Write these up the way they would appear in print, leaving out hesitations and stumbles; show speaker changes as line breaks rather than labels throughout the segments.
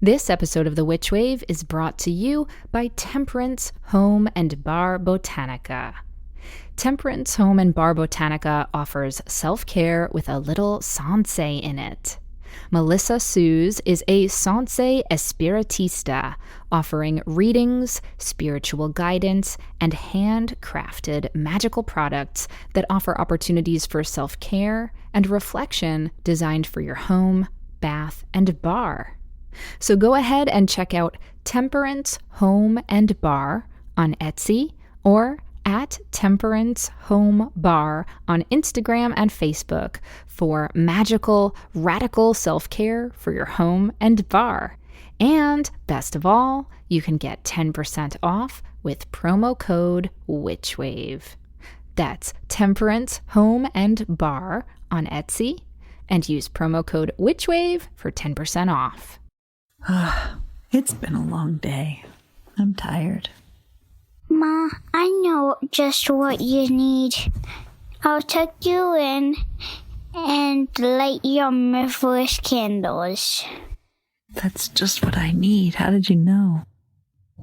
This episode of The Witch Wave is brought to you by Temperance Home and Bar Botanica. Temperance Home and Bar Botanica offers self-care with a little sensei in it. Melissa Suze is a sensei espiritista, offering readings, spiritual guidance, and handcrafted magical products that offer opportunities for self-care and reflection designed for your home, bath, and bar. So go ahead and check out Temperance Home and Bar on Etsy or at Temperance Home Bar on Instagram and Facebook for magical, radical self-care for your home and bar. And best of all, you can get 10% off with promo code WitchWave. That's Temperance Home and Bar on Etsy and use promo code WitchWave for 10% off.
It's been a long day. I'm tired.
Ma, I know just what you need. I'll tuck you in and light your mirrorless candles.
That's just what I need. How did you know?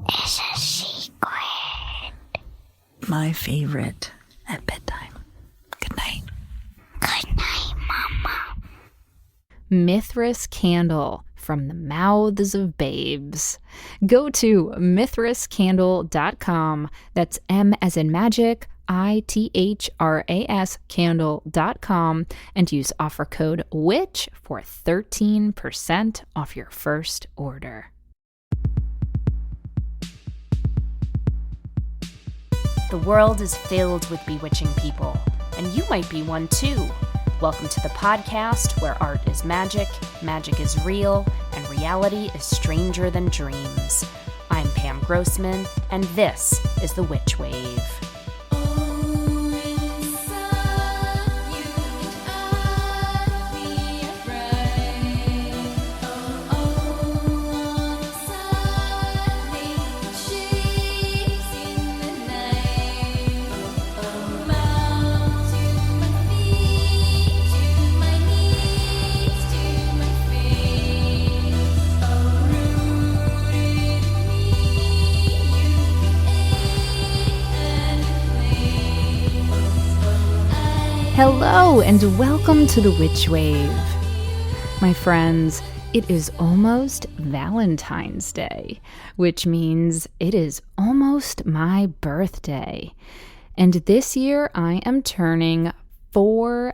It's a secret.
My favorite at bedtime. Good night.
Good night, Mama.
Mithras Candle from the mouths of babes. Go to mithrascandle.com. That's M as in magic, ITHRAS candle.com and use offer code WITCH for 13% off your first order. The world is filled with bewitching people, and you might be one too. Welcome to the podcast where art is magic is real, and reality is stranger than dreams. I'm Pam Grossman, and this is The Witch Wave. Hello and welcome to The Witch Wave. My friends, it is almost Valentine's Day, which means it is almost my birthday. And this year I am turning 40.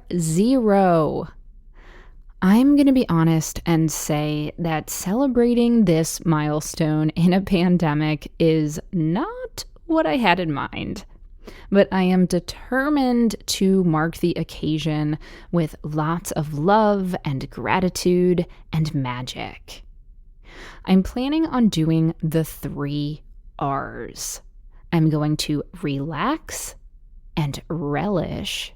I'm going to be honest and say that celebrating this milestone in a pandemic is not what I had in mind. But I am determined to mark the occasion with lots of love and gratitude and magic. I'm planning on doing the 3 R's. I'm going to relax and relish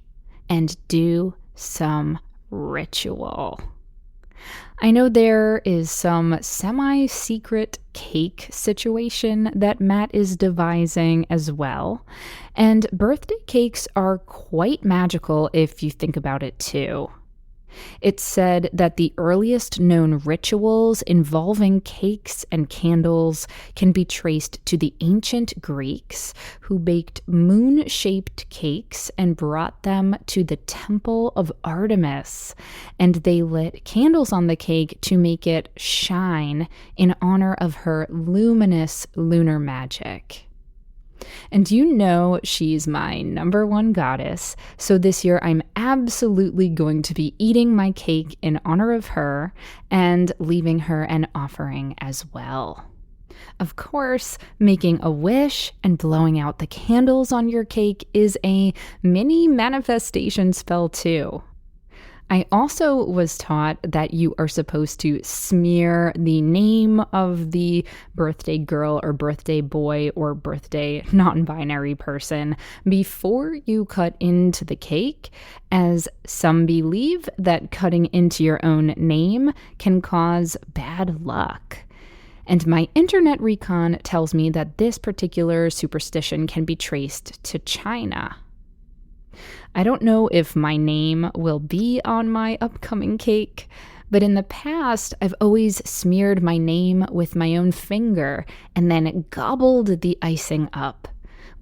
and do some ritual. I know there is some semi-secret cake situation that Matt is devising as well, and birthday cakes are quite magical if you think about it too. It's said that the earliest known rituals involving cakes and candles can be traced to the ancient Greeks, who baked moon-shaped cakes and brought them to the temple of Artemis, and they lit candles on the cake to make it shine in honor of her luminous lunar magic. And you know she's my number one goddess, so this year I'm absolutely going to be eating my cake in honor of her and leaving her an offering as well. Of course, making a wish and blowing out the candles on your cake is a mini manifestation spell too. I also was taught that you are supposed to smear the name of the birthday girl or birthday boy or birthday non-binary person before you cut into the cake, as some believe that cutting into your own name can cause bad luck. And my internet recon tells me that this particular superstition can be traced to China. I don't know if my name will be on my upcoming cake, But in the past, I've always smeared my name with my own finger and then gobbled the icing up,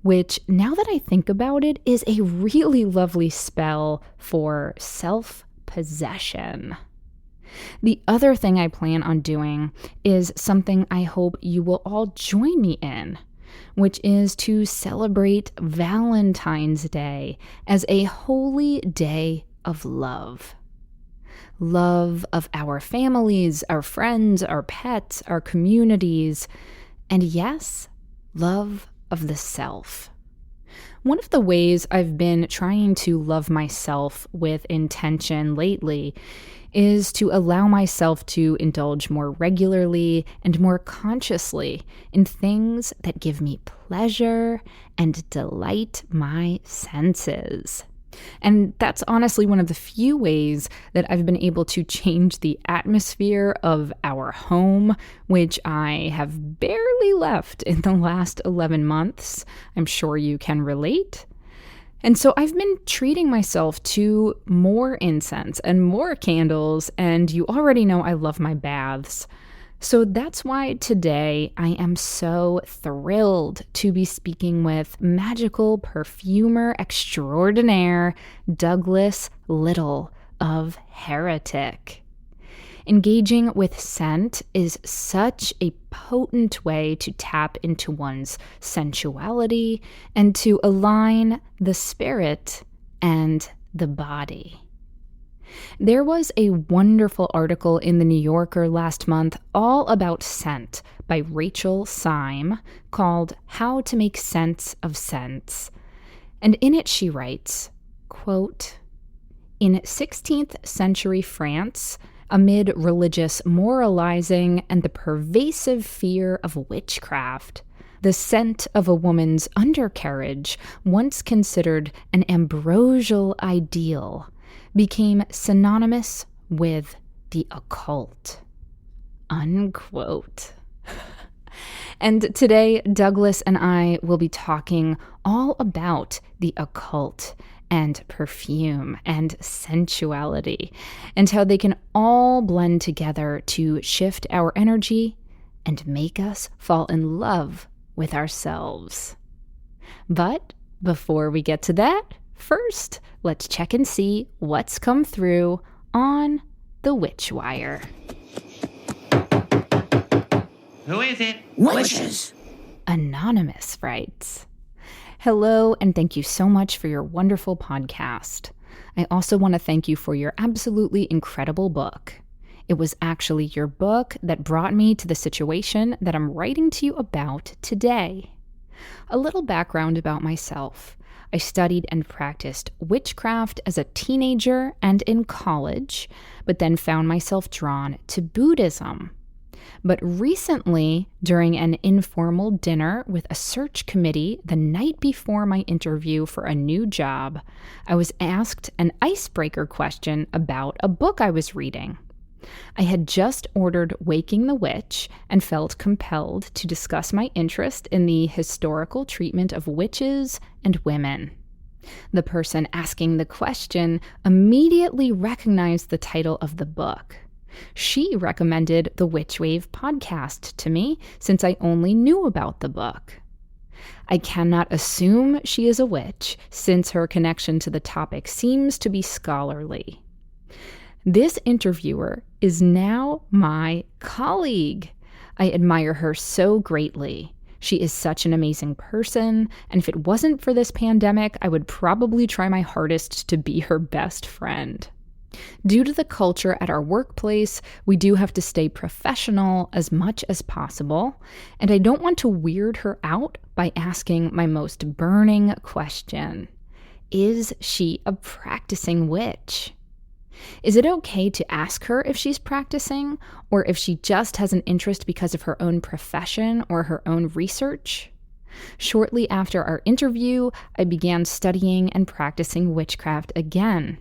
which, now that I think about it, is a really lovely spell for self-possession. The other thing I plan on doing is something I hope you will all join me in, which is to celebrate Valentine's Day as a holy day of love. Love of our families, our friends, our pets, our communities, and yes, love of the self. One of the ways I've been trying to love myself with intention lately is to allow myself to indulge more regularly and more consciously in things that give me pleasure and delight my senses. And that's honestly one of the few ways that I've been able to change the atmosphere of our home, which I have barely left in the last 11 months. I'm sure you can relate. And so I've been treating myself to more incense and more candles, and you already know I love my baths. So that's why today I am so thrilled to be speaking with magical perfumer extraordinaire Douglas Little of Heretic. Engaging with scent is such a potent way to tap into one's sensuality and to align the spirit and the body. There was a wonderful article in the New Yorker last month all about scent by Rachel Syme called How to Make Sense of Scents. And in it she writes, quote, "In 16th century France, amid religious moralizing and the pervasive fear of witchcraft, the scent of a woman's undercarriage, once considered an ambrosial ideal, became synonymous with the occult." Unquote. And today, Douglas and I will be talking all about the occult and perfume and sensuality and how they can all blend together to shift our energy and make us fall in love with ourselves. But before we get to that, first, let's check and see what's come through on the Witch Wire.
Who is it?
Witches!
Anonymous writes, "Hello, and thank you so much for your wonderful podcast. I also want to thank you for your absolutely incredible book. It was actually your book that brought me to the situation that I'm writing to you about today. A little background about myself. I studied and practiced witchcraft as a teenager and in college, but then found myself drawn to Buddhism. But recently, during an informal dinner with a search committee the night before my interview for a new job, I was asked an icebreaker question about a book I was reading. I had just ordered Waking the Witch and felt compelled to discuss my interest in the historical treatment of witches and women. The person asking the question immediately recognized the title of the book. She recommended the Witch Wave podcast to me since I only knew about the book. I cannot assume she is a witch since her connection to the topic seems to be scholarly. This interviewer is now my colleague. I admire her so greatly. She is such an amazing person, and if it wasn't for this pandemic, I would probably try my hardest to be her best friend. Due to the culture at our workplace, we do have to stay professional as much as possible, and I don't want to weird her out by asking my most burning question. Is she a practicing witch? Is it okay to ask her if she's practicing, or if she just has an interest because of her own profession or her own research? Shortly after our interview, I began studying and practicing witchcraft again.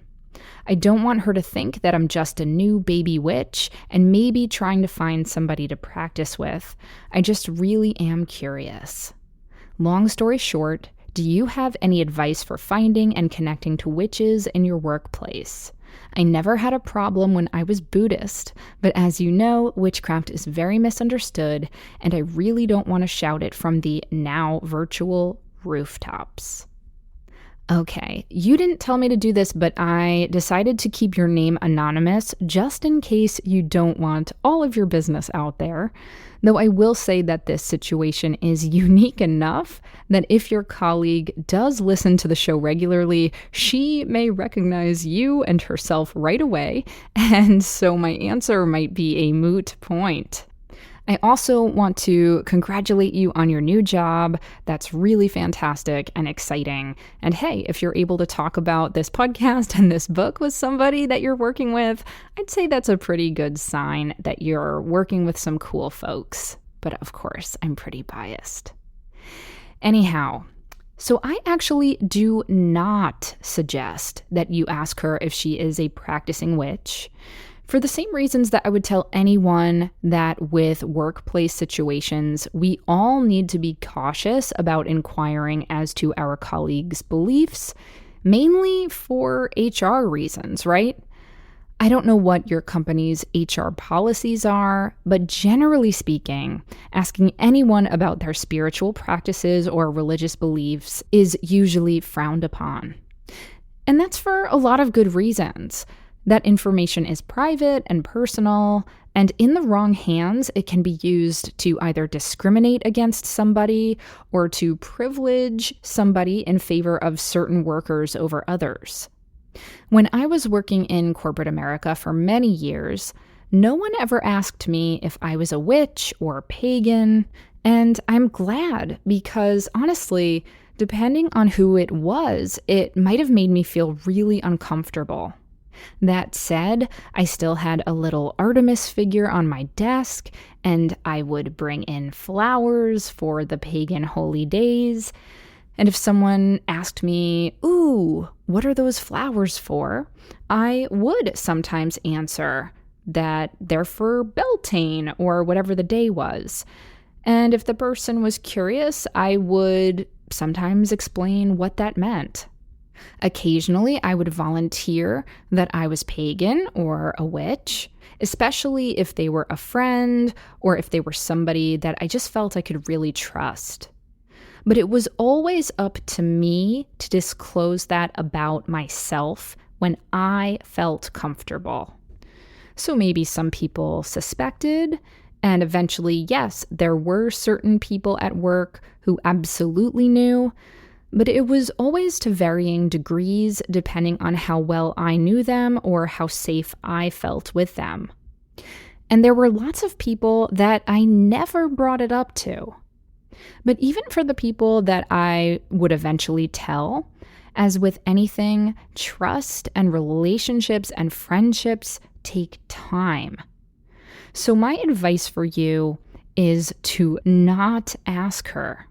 I don't want her to think that I'm just a new baby witch and maybe trying to find somebody to practice with. I just really am curious. Long story short, do you have any advice for finding and connecting to witches in your workplace? I never had a problem when I was Buddhist, but as you know, witchcraft is very misunderstood, and I really don't want to shout it from the now virtual rooftops. Okay, you didn't tell me to do this, but I decided to keep your name anonymous just in case you don't want all of your business out there. Though I will say that this situation is unique enough that if your colleague does listen to the show regularly, she may recognize you and herself right away, and so my answer might be a moot point. I also want to congratulate you on your new job. That's really fantastic and exciting. And hey, if you're able to talk about this podcast and this book with somebody that you're working with, I'd say that's a pretty good sign that you're working with some cool folks. But of course, I'm pretty biased. Anyhow, so I actually do not suggest that you ask her if she is a practicing witch, for the same reasons that I would tell anyone that with workplace situations, we all need to be cautious about inquiring as to our colleagues' beliefs, mainly for HR reasons, right? I don't know what your company's HR policies are, but generally speaking, asking anyone about their spiritual practices or religious beliefs is usually frowned upon. And that's for a lot of good reasons. That information is private and personal, and in the wrong hands, it can be used to either discriminate against somebody or to privilege somebody in favor of certain workers over others. When I was working in corporate America for many years, no one ever asked me if I was a witch or pagan, and I'm glad because honestly, depending on who it was, it might have made me feel really uncomfortable. That said, I still had a little Artemis figure on my desk, and I would bring in flowers for the pagan holy days. And if someone asked me, "Ooh, what are those flowers for?" I would sometimes answer that they're for Beltane or whatever the day was. And if the person was curious, I would sometimes explain what that meant. Occasionally, I would volunteer that I was pagan or a witch, especially if they were a friend or if they were somebody that I just felt I could really trust. But it was always up to me to disclose that about myself when I felt comfortable. So maybe some people suspected, and eventually, yes, there were certain people at work who absolutely knew, but it was always to varying degrees depending on how well I knew them or how safe I felt with them. And there were lots of people that I never brought it up to. But even for the people that I would eventually tell, as with anything, trust and relationships and friendships take time. So my advice for you is to not ask her.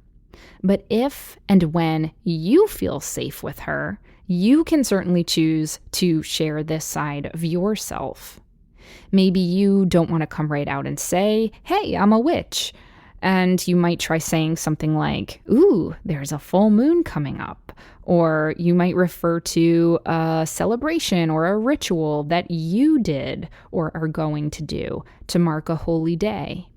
But if and when you feel safe with her, you can certainly choose to share this side of yourself. Maybe you don't want to come right out and say, "Hey, I'm a witch." And you might try saying something like, "Ooh, there's a full moon coming up." Or you might refer to a celebration or a ritual that you did or are going to do to mark a holy day.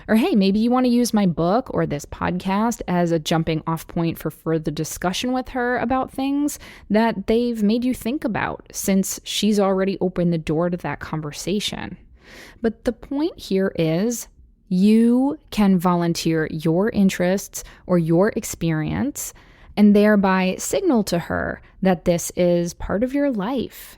Or hey, maybe you want to use my book or this podcast as a jumping off point for further discussion with her about things that they've made you think about, since she's already opened the door to that conversation. But the point here is you can volunteer your interests or your experience and thereby signal to her that this is part of your life.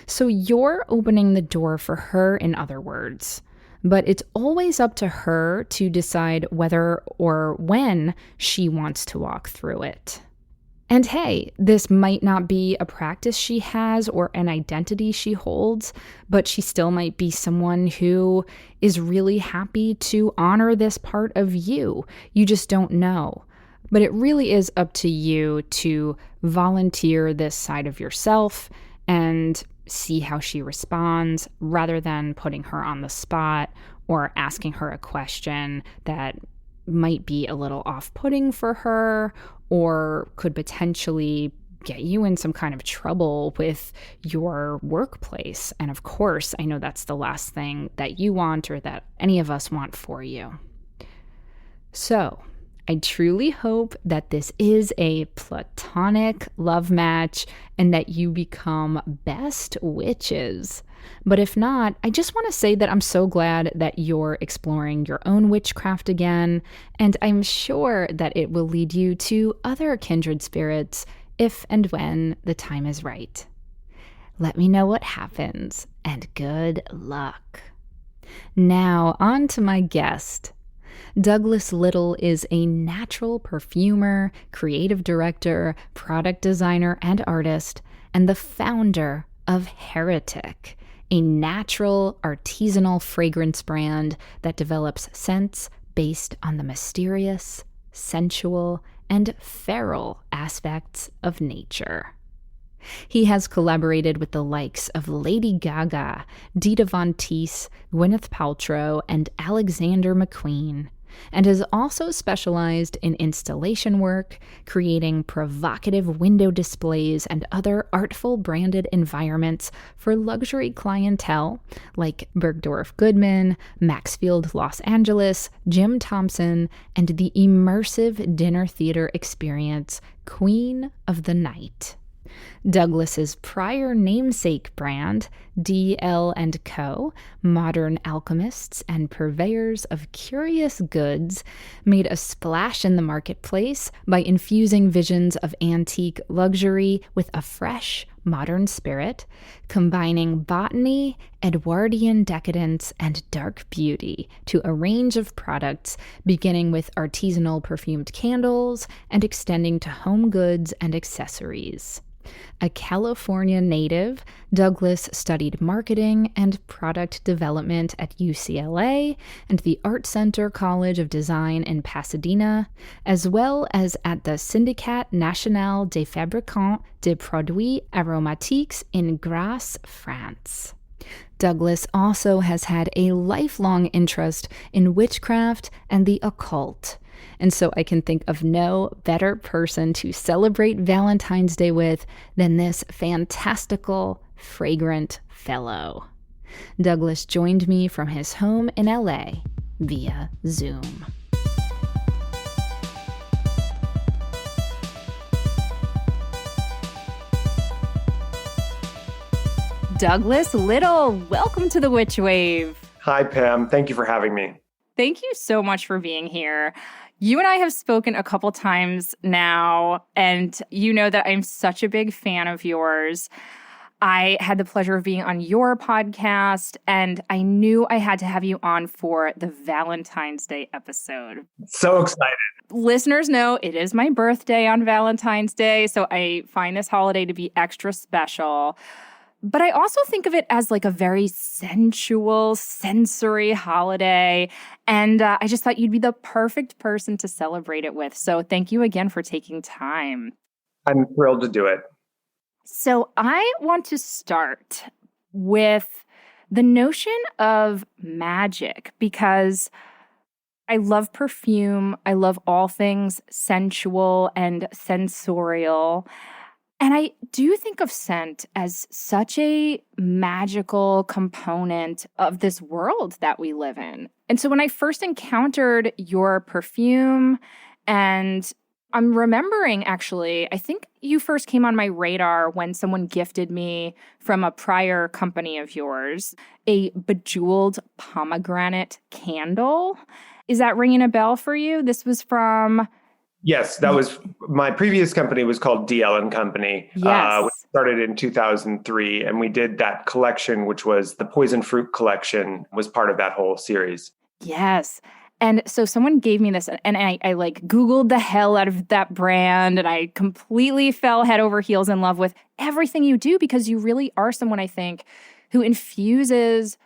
So you're opening the door for her, in other words. But it's always up to her to decide whether or when she wants to walk through it. And hey, this might not be a practice she has or an identity she holds, but she still might be someone who is really happy to honor this part of you. You just don't know. But it really is up to you to volunteer this side of yourself and see how she responds, rather than putting her on the spot or asking her a question that might be a little off-putting for her or could potentially get you in some kind of trouble with your workplace. And of course, I know that's the last thing that you want or that any of us want for you. So, I truly hope that this is a platonic love match and that you become best witches. But if not, I just want to say that I'm so glad that you're exploring your own witchcraft again, and I'm sure that it will lead you to other kindred spirits if and when the time is right. Let me know what happens, and good luck. Now, on to my guest. Douglas Little is a natural perfumer, creative director, product designer, and artist, and the founder of Heretic, a natural, artisanal fragrance brand that develops scents based on the mysterious, sensual, and feral aspects of nature. He has collaborated with the likes of Lady Gaga, Dita Von Teese, Gwyneth Paltrow, and Alexander McQueen, and has also specialized in installation work, creating provocative window displays and other artful branded environments for luxury clientele like Bergdorf Goodman, Maxfield Los Angeles, Jim Thompson, and the immersive dinner theater experience Queen of the Night. Douglas's prior namesake brand, D.L. & Co., Modern Alchemists and Purveyors of Curious Goods, made a splash in the marketplace by infusing visions of antique luxury with a fresh, modern spirit, combining botany, Edwardian decadence, and dark beauty to a range of products, beginning with artisanal perfumed candles and extending to home goods and accessories. A California native, Douglas studied marketing and product development at UCLA and the Art Center College of Design in Pasadena, as well as at the Syndicat National des Fabricants de Produits Aromatiques in Grasse, France. Douglas also has had a lifelong interest in witchcraft and the occult. And so I can think of no better person to celebrate Valentine's Day with than this fantastical, fragrant fellow. Douglas joined me from his home in LA via Zoom. Douglas Little, welcome to the Witch Wave.
Hi, Pam. Thank you for having me.
Thank you so much for being here. You and I have spoken a couple times now, and you know that I'm such a big fan of yours. I had the pleasure of being on your podcast, and I knew I had to have you on for the Valentine's Day episode.
So excited.
Listeners know it is my birthday on Valentine's Day, so I find this holiday to be extra special. But I also think of it as like a very sensual, sensory holiday. And I just thought you'd be the perfect person to celebrate it with. So thank you again for taking time.
I'm thrilled to do it.
So I want to start with the notion of magic because I love perfume. I love all things sensual and sensorial. And I do think of scent as such a magical component of this world that we live in. And so when I first encountered your perfume, and I'm remembering actually, I think you first came on my radar when someone gifted me from a prior company of yours, a bejeweled pomegranate candle. Is that ringing a bell for you? This was from...
Yes, that was my previous company was called DL & Company.
Yes.
We started in 2003, and we did that collection, which was the Poison Fruit collection, was part of that whole series.
Yes. And so someone gave me this, and I like Googled the hell out of that brand, and I completely fell head over heels in love with everything you do because you really are someone, I think, who infuses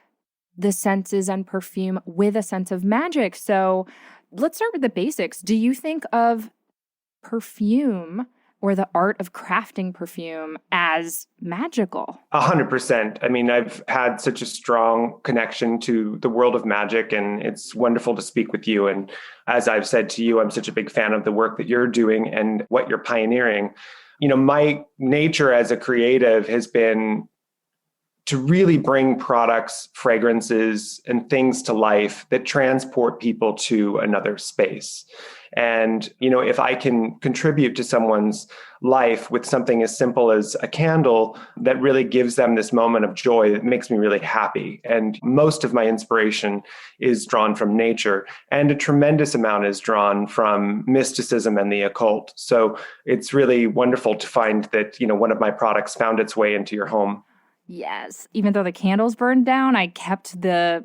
the senses and perfume with a sense of magic. So let's start with the basics. Do you think of perfume or the art of crafting perfume as magical?
100%. I mean, I've had such a strong connection to the world of magic, and it's wonderful to speak with you. And as I've said to you, I'm such a big fan of the work that you're doing and what you're pioneering. my nature as a creative has been to really bring products, fragrances, and things to life that transport people to another space. And, if I can contribute to someone's life with something as simple as a candle that really gives them this moment of joy, that makes me really happy. And most of my inspiration is drawn from nature, and a tremendous amount is drawn from mysticism and the occult. So it's really wonderful to find that, one of my products found its way into your home.
Yes. Even though the candles burned down, I kept the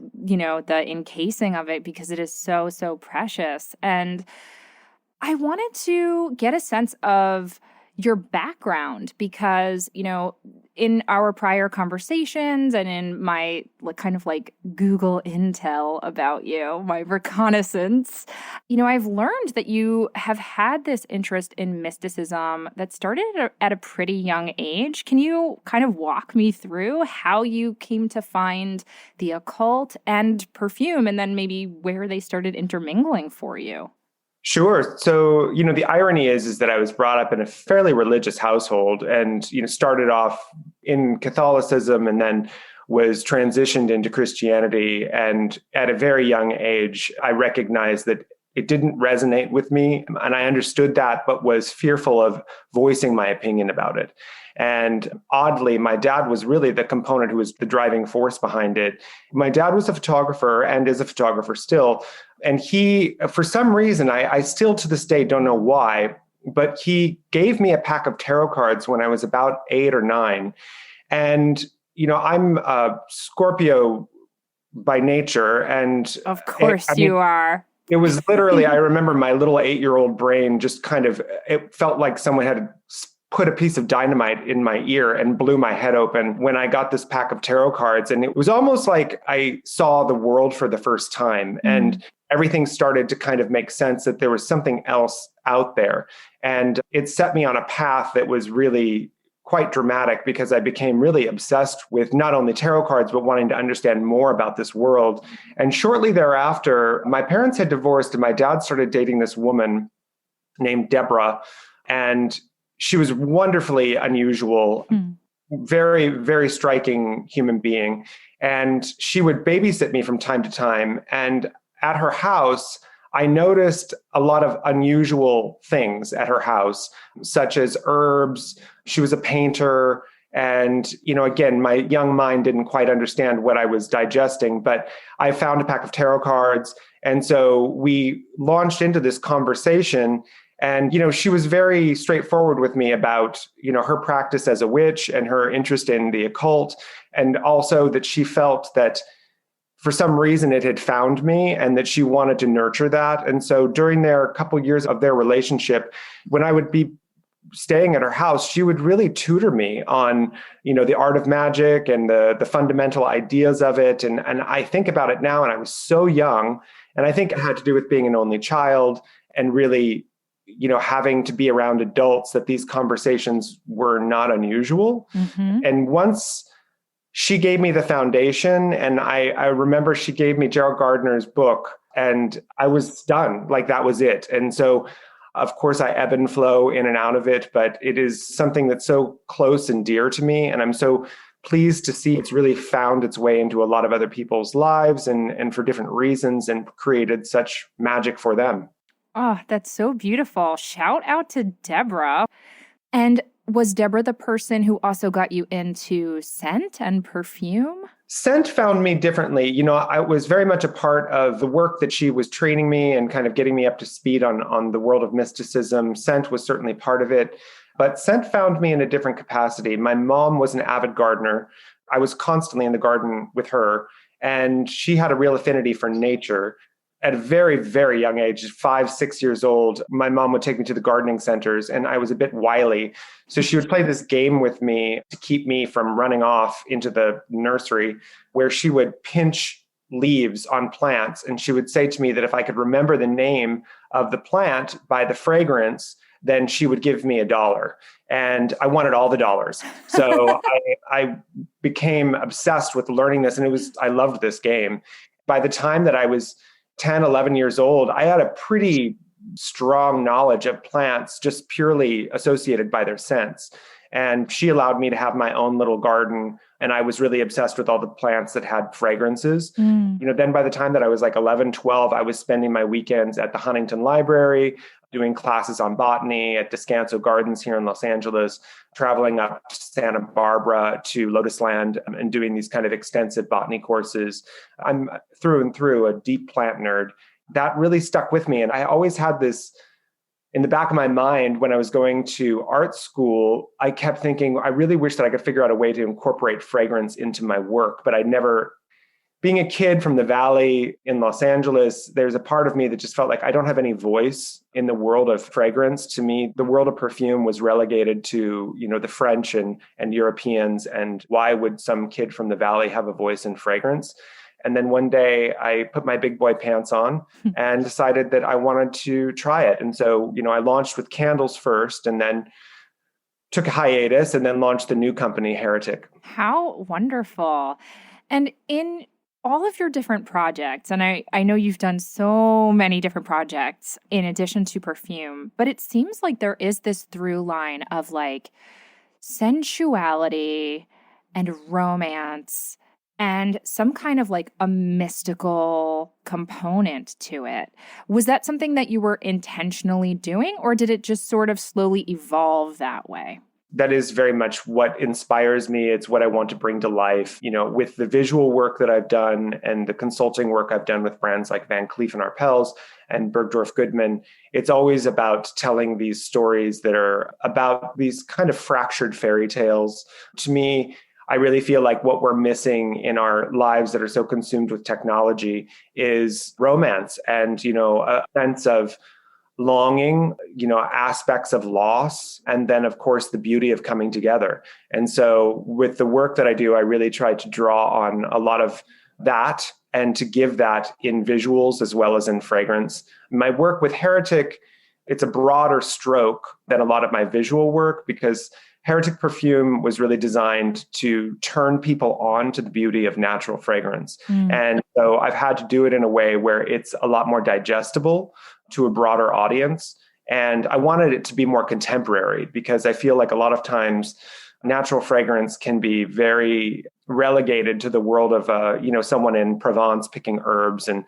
encasing of it because it is so, so precious. And I wanted to get a sense of your background because, in our prior conversations and in my kind of Google intel about you, my reconnaissance, I've learned that you have had this interest in mysticism that started at a pretty young age. Can you kind of walk me through how you came to find the occult and perfume, and then maybe where they started intermingling for you?
Sure. So, the irony is that I was brought up in a fairly religious household and, started off in Catholicism and then was transitioned into Christianity. And at a very young age, I recognized that it didn't resonate with me. And I understood that, but was fearful of voicing my opinion about it. And oddly, my dad was really the component who was the driving force behind it. My dad was a photographer and is a photographer still. And he, for some reason, I still to this day don't know why, but he gave me a pack of tarot cards when I was about 8 or 9. And, I'm a Scorpio by nature. And
of course you are.
It was literally, I remember my little 8-year-old brain just kind of, it felt like someone had put a piece of dynamite in my ear and blew my head open when I got this pack of tarot cards. And it was almost like I saw the world for the first time. And everything started to kind of make sense that there was something else out there. And it set me on a path that was really quite dramatic because I became really obsessed with not only tarot cards, but wanting to understand more about this world. And shortly thereafter, my parents had divorced and my dad started dating this woman named Deborah. And she was wonderfully unusual, very, very striking human being. And she would babysit me from time to time. And at her house, I noticed a lot of unusual things at her house, such as herbs. She was a painter. And, again, my young mind didn't quite understand what I was digesting, but I found a pack of tarot cards. And so we launched into this conversation. And, she was very straightforward with me about, her practice as a witch and her interest in the occult. And also that she felt that for some reason it had found me and that she wanted to nurture that. And so during their couple years of their relationship, when I would be staying at her house, she would really tutor me on, the art of magic and the fundamental ideas of it. And I think about it now, and I was so young. And I think it had to do with being an only child and really having to be around adults, that these conversations were not unusual. And once she gave me the foundation, and I remember she gave me Gerald Gardner's book, and I was done. That was it. And so, of course, I ebb and flow in and out of it, but it is something that's so close and dear to me. And I'm so pleased to see it's really found its way into a lot of other people's lives and for different reasons, and created such magic for them.
Oh, that's so beautiful. Shout out to Deborah. And was Deborah the person who also got you into scent and perfume?
Scent found me differently. I was very much a part of the work that she was training me and kind of getting me up to speed on the world of mysticism. Scent was certainly part of it, but scent found me in a different capacity. My mom was an avid gardener. I was constantly in the garden with her, and she had a real affinity for nature. At a very, very young age, 5, 6 years old, my mom would take me to the gardening centers, and I was a bit wily. So she would play this game with me to keep me from running off into the nursery, where she would pinch leaves on plants. And she would say to me that if I could remember the name of the plant by the fragrance, then she would give me $1. And I wanted all the dollars. So I became obsessed with learning this. And I loved this game. By the time that I was 10, 11 years old, I had a pretty strong knowledge of plants just purely associated by their scents. And she allowed me to have my own little garden. And I was really obsessed with all the plants that had fragrances. Then by the time that I was like 11, 12, I was spending my weekends at the Huntington Library, doing classes on botany at Descanso Gardens here in Los Angeles, traveling up to Santa Barbara to Lotus Land and doing these kind of extensive botany courses. I'm through and through a deep plant nerd. That really stuck with me. And I always had this in the back of my mind when I was going to art school. I kept thinking, I really wish that I could figure out a way to incorporate fragrance into my work, but I never. Being a kid from the Valley in Los Angeles, there's a part of me that just felt like I don't have any voice in the world of fragrance. To me, the world of perfume was relegated to, the French and Europeans. And why would some kid from the Valley have a voice in fragrance? And then one day I put my big boy pants on and decided that I wanted to try it. And so, I launched with candles first and then took a hiatus and then launched the new company, Heretic.
How wonderful. And in all of your different projects, and I know you've done so many different projects in addition to perfume, but it seems like there is this through line of like sensuality and romance and some kind of like a mystical component to it. Was that something that you were intentionally doing, or did it just sort of slowly evolve that way?
That is very much what inspires me. It's what I want to bring to life, with the visual work that I've done and the consulting work I've done with brands like Van Cleef & Arpels and Bergdorf Goodman. It's always about telling these stories that are about these kind of fractured fairy tales. To me, I really feel like what we're missing in our lives that are so consumed with technology is romance and, a sense of longing, aspects of loss, and then of course the beauty of coming together. And so with the work that I do, I really try to draw on a lot of that and to give that in visuals as well as in fragrance. My work with Heretic, it's a broader stroke than a lot of my visual work because Heretic perfume was really designed to turn people on to the beauty of natural fragrance. And so I've had to do it in a way where it's a lot more digestible to a broader audience. And I wanted it to be more contemporary because I feel like a lot of times natural fragrance can be very relegated to the world of, someone in Provence picking herbs and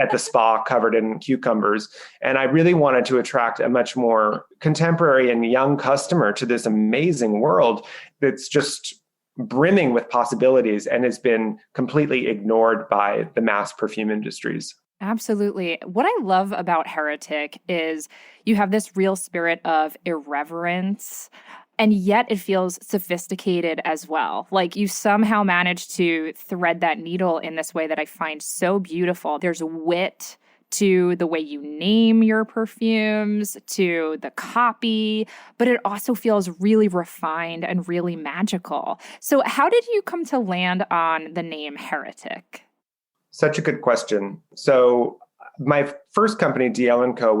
at the spa covered in cucumbers. And I really wanted to attract a much more contemporary and young customer to this amazing world that's just brimming with possibilities and has been completely ignored by the mass perfume industries.
Absolutely. What I love about Heretic is you have this real spirit of irreverence, and yet it feels sophisticated as well. Like you somehow managed to thread that needle in this way that I find so beautiful. There's wit to the way you name your perfumes, to the copy, but it also feels really refined and really magical. So how did you come to land on the name Heretic?
Such a good question. So my first company, DL & Co,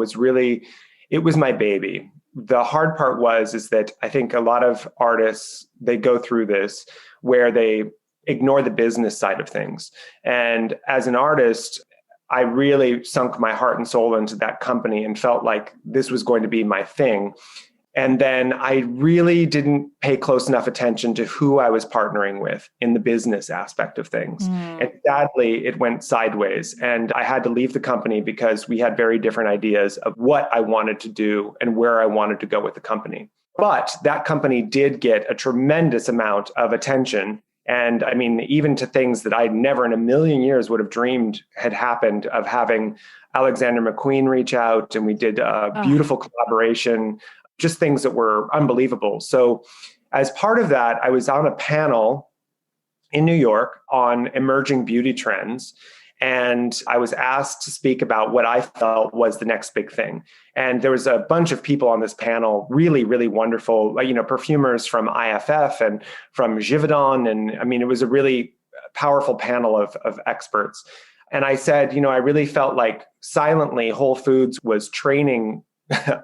it was my baby. The hard part is that I think a lot of artists, they go through this where they ignore the business side of things. And as an artist, I really sunk my heart and soul into that company and felt like this was going to be my thing. And then I really didn't pay close enough attention to who I was partnering with in the business aspect of things. And sadly, it went sideways. And I had to leave the company because we had very different ideas of what I wanted to do and where I wanted to go with the company. But that company did get a tremendous amount of attention. And I mean, even to things that I never in a million years would have dreamed had happened, of having Alexander McQueen reach out, and we did a beautiful collaboration, just things that were unbelievable. So as part of that, I was on a panel in New York on emerging beauty trends. And I was asked to speak about what I felt was the next big thing. And there was a bunch of people on this panel, really, really wonderful, perfumers from IFF and from Givaudan. And I mean, it was a really powerful panel of experts. And I said, I really felt like silently Whole Foods was training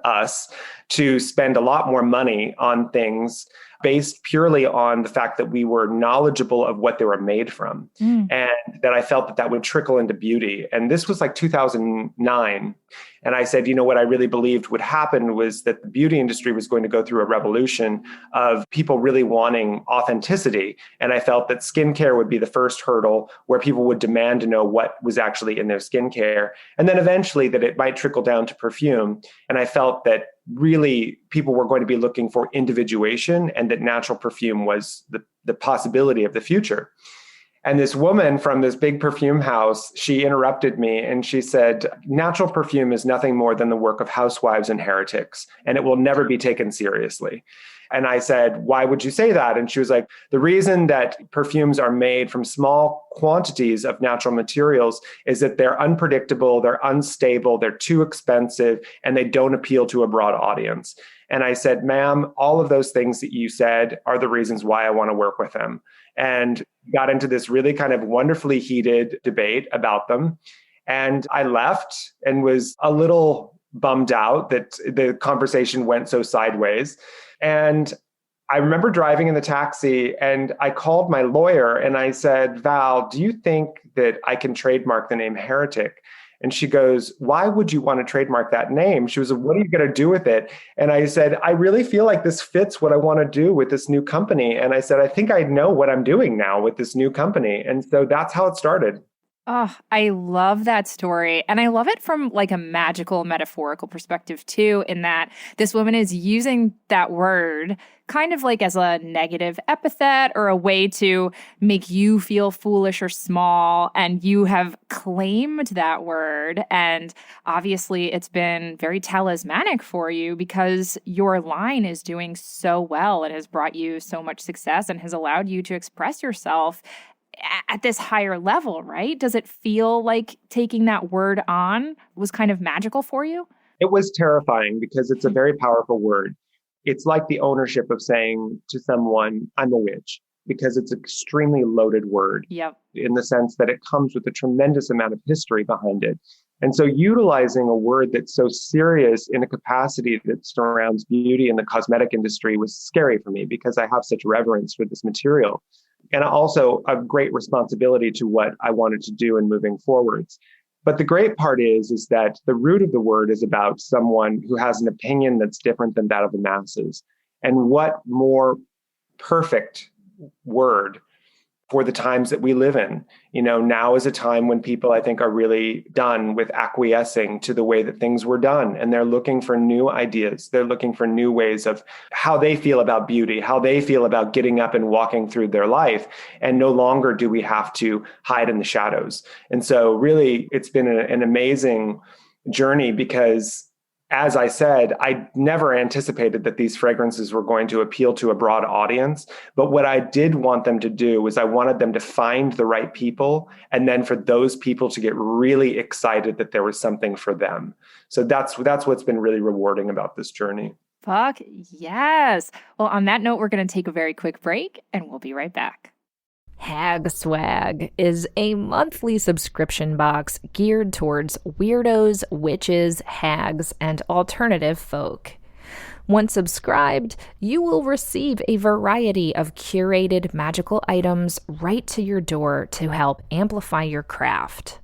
us to spend a lot more money on things based purely on the fact that we were knowledgeable of what they were made from. And that I felt that that would trickle into beauty. And this was like 2009. And I said, what I really believed would happen was that the beauty industry was going to go through a revolution of people really wanting authenticity. And I felt that skincare would be the first hurdle where people would demand to know what was actually in their skincare. And then eventually that it might trickle down to perfume. And I felt that really people were going to be looking for individuation and that natural perfume was the possibility of the future. And this woman from this big perfume house, she interrupted me and she said, natural perfume is nothing more than the work of housewives and heretics, and it will never be taken seriously. And I said, why would you say that? And she was like, the reason that perfumes are made from small quantities of natural materials is that they're unpredictable, they're unstable, they're too expensive, and they don't appeal to a broad audience. And I said, ma'am, all of those things that you said are the reasons why I want to work with them. And got into this really kind of wonderfully heated debate about them. And I left and was a little bummed out that the conversation went so sideways. And I remember driving in the taxi and I called my lawyer and I said, Val, do you think that I can trademark the name Heretic? And she goes, why would you want to trademark that name? She was like, what are you going to do with it? And I said, I really feel like this fits what I want to do with this new company. And I said, I think I know what I'm doing now with this new company. And so that's how it started.
Oh, I love that story. And I love it from like a magical, metaphorical perspective too, in that this woman is using that word kind of like as a negative epithet or a way to make you feel foolish or small. And you have claimed that word. And obviously it's been very talismanic for you because your line is doing so well. It has brought you so much success and has allowed you to express yourself at this higher level, right? Does it feel like taking that word on was kind of magical for you?
It was terrifying because it's a very powerful word. It's like the ownership of saying to someone, I'm a witch, because it's an extremely loaded word.
Yep.
In the sense that it comes with a tremendous amount of history behind it. And so utilizing a word that's so serious in a capacity that surrounds beauty in the cosmetic industry was scary for me because I have such reverence for this material. And also a great responsibility to what I wanted to do in moving forwards. But the great part is that the root of the word is about someone who has an opinion that's different than that of the masses. And what more perfect word for the times that we live in. Now is a time when people, I think, are really done with acquiescing to the way that things were done. And they're looking for new ideas. They're looking for new ways of how they feel about beauty, how they feel about getting up and walking through their life. And no longer do we have to hide in the shadows. And so really, it's been an amazing journey because, as I said, I never anticipated that these fragrances were going to appeal to a broad audience. But what I did want them to do was I wanted them to find the right people and then for those people to get really excited that there was something for them. So that's what's been really rewarding about this journey.
Fuck yes. Well, on that note, we're going to take a very quick break and we'll be right back.
Hag Swag is a monthly subscription box geared towards weirdos, witches, hags, and alternative folk. Once subscribed, you will receive a variety of curated magical items right to your door to help amplify your craft.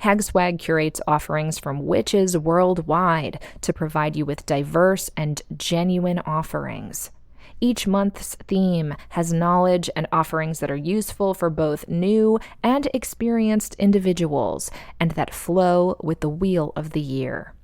Hag Swag curates offerings from witches worldwide to provide you with diverse and genuine offerings. Each month's theme has knowledge and offerings that are useful for both new and experienced individuals and that flow with the wheel of the year.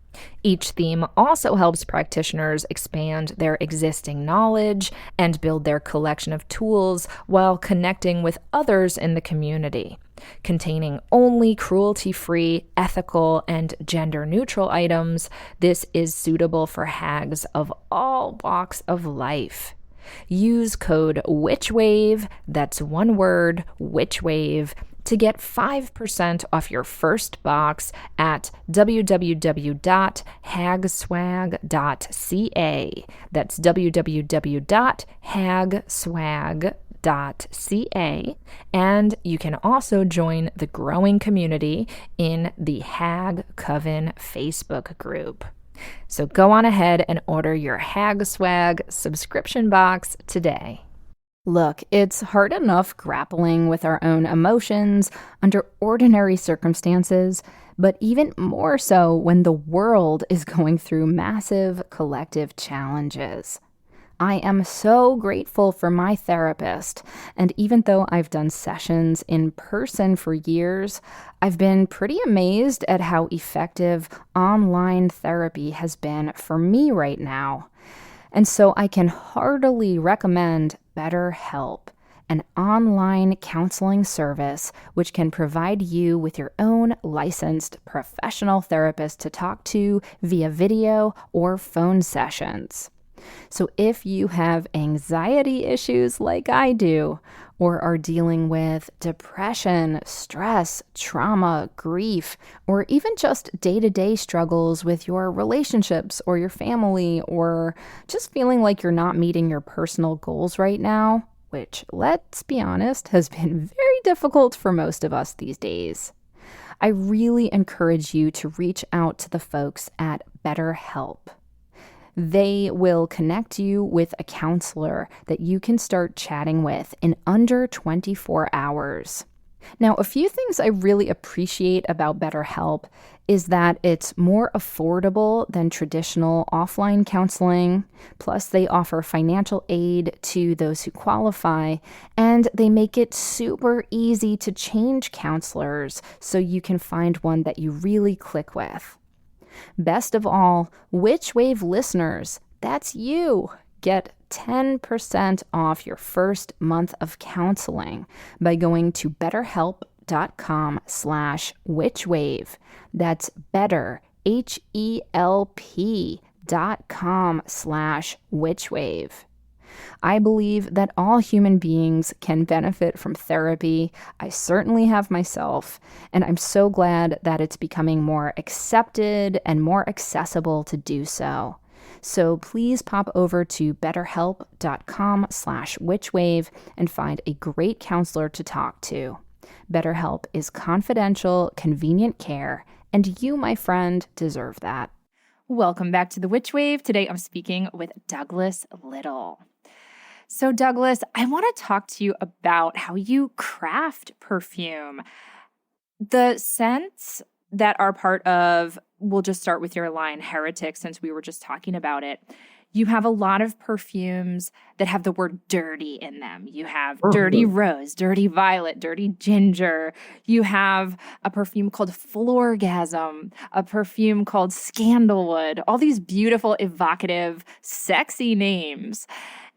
Each theme also helps practitioners expand their existing knowledge and build their collection of tools while connecting with others in the community. Containing only cruelty-free, ethical, and gender-neutral items, this is suitable for hags of all walks of life. Use code WITCHWAVE, that's one word, WITCHWAVE, to get 5% off your first box at www.hagswag.ca. That's www.hagswag.ca. And you can also join the growing community in the Hag Coven Facebook group. So go on ahead and order your Hag Swag subscription box today. Look, it's hard enough grappling with our own emotions under ordinary circumstances, but even more so when the world is going through massive collective challenges. I am so grateful for my therapist, and even though I've done sessions in person for years, I've been pretty amazed at how effective online therapy has been for me right now. And so I can heartily recommend BetterHelp, an online counseling service which can provide you with your own licensed professional therapist to talk to via video or phone sessions. So if you have anxiety issues like I do, or are dealing with depression, stress, trauma, grief, or even just day-to-day struggles with your relationships or your family, or just feeling like you're not meeting your personal goals right now, which, let's be honest, has been very difficult for most of us these days, I really encourage you to reach out to the folks at BetterHelp. They will connect you with a counselor that you can start chatting with in under 24 hours. Now, a few things I really appreciate about BetterHelp is that it's more affordable than traditional offline counseling. Plus, they offer financial aid to those who qualify, and they make it super easy to change counselors so you can find one that you really click with. Best of all, Witch Wave listeners, that's you, get 10% off your first month of counseling by going to betterhelp.com/witchwave. That's better, HELP.com/witchwave. I believe that all human beings can benefit from therapy. I certainly have myself, and I'm so glad that it's becoming more accepted and more accessible to do so. So please pop over to betterhelp.com/witchwave and find a great counselor to talk to. BetterHelp is confidential, convenient care, and you, my friend, deserve that.
Welcome back to the Witch Wave. Today I'm speaking with Douglas Little. So Douglas, I want to talk to you about how you craft perfume. The scents that are part of, we'll just start with your line, Heretic, since we were just talking about it. You have a lot of perfumes that have the word dirty in them. You have dirty rose, dirty violet, dirty ginger. You have a perfume called Florgasm, a perfume called Scandalwood, all these beautiful, evocative, sexy names.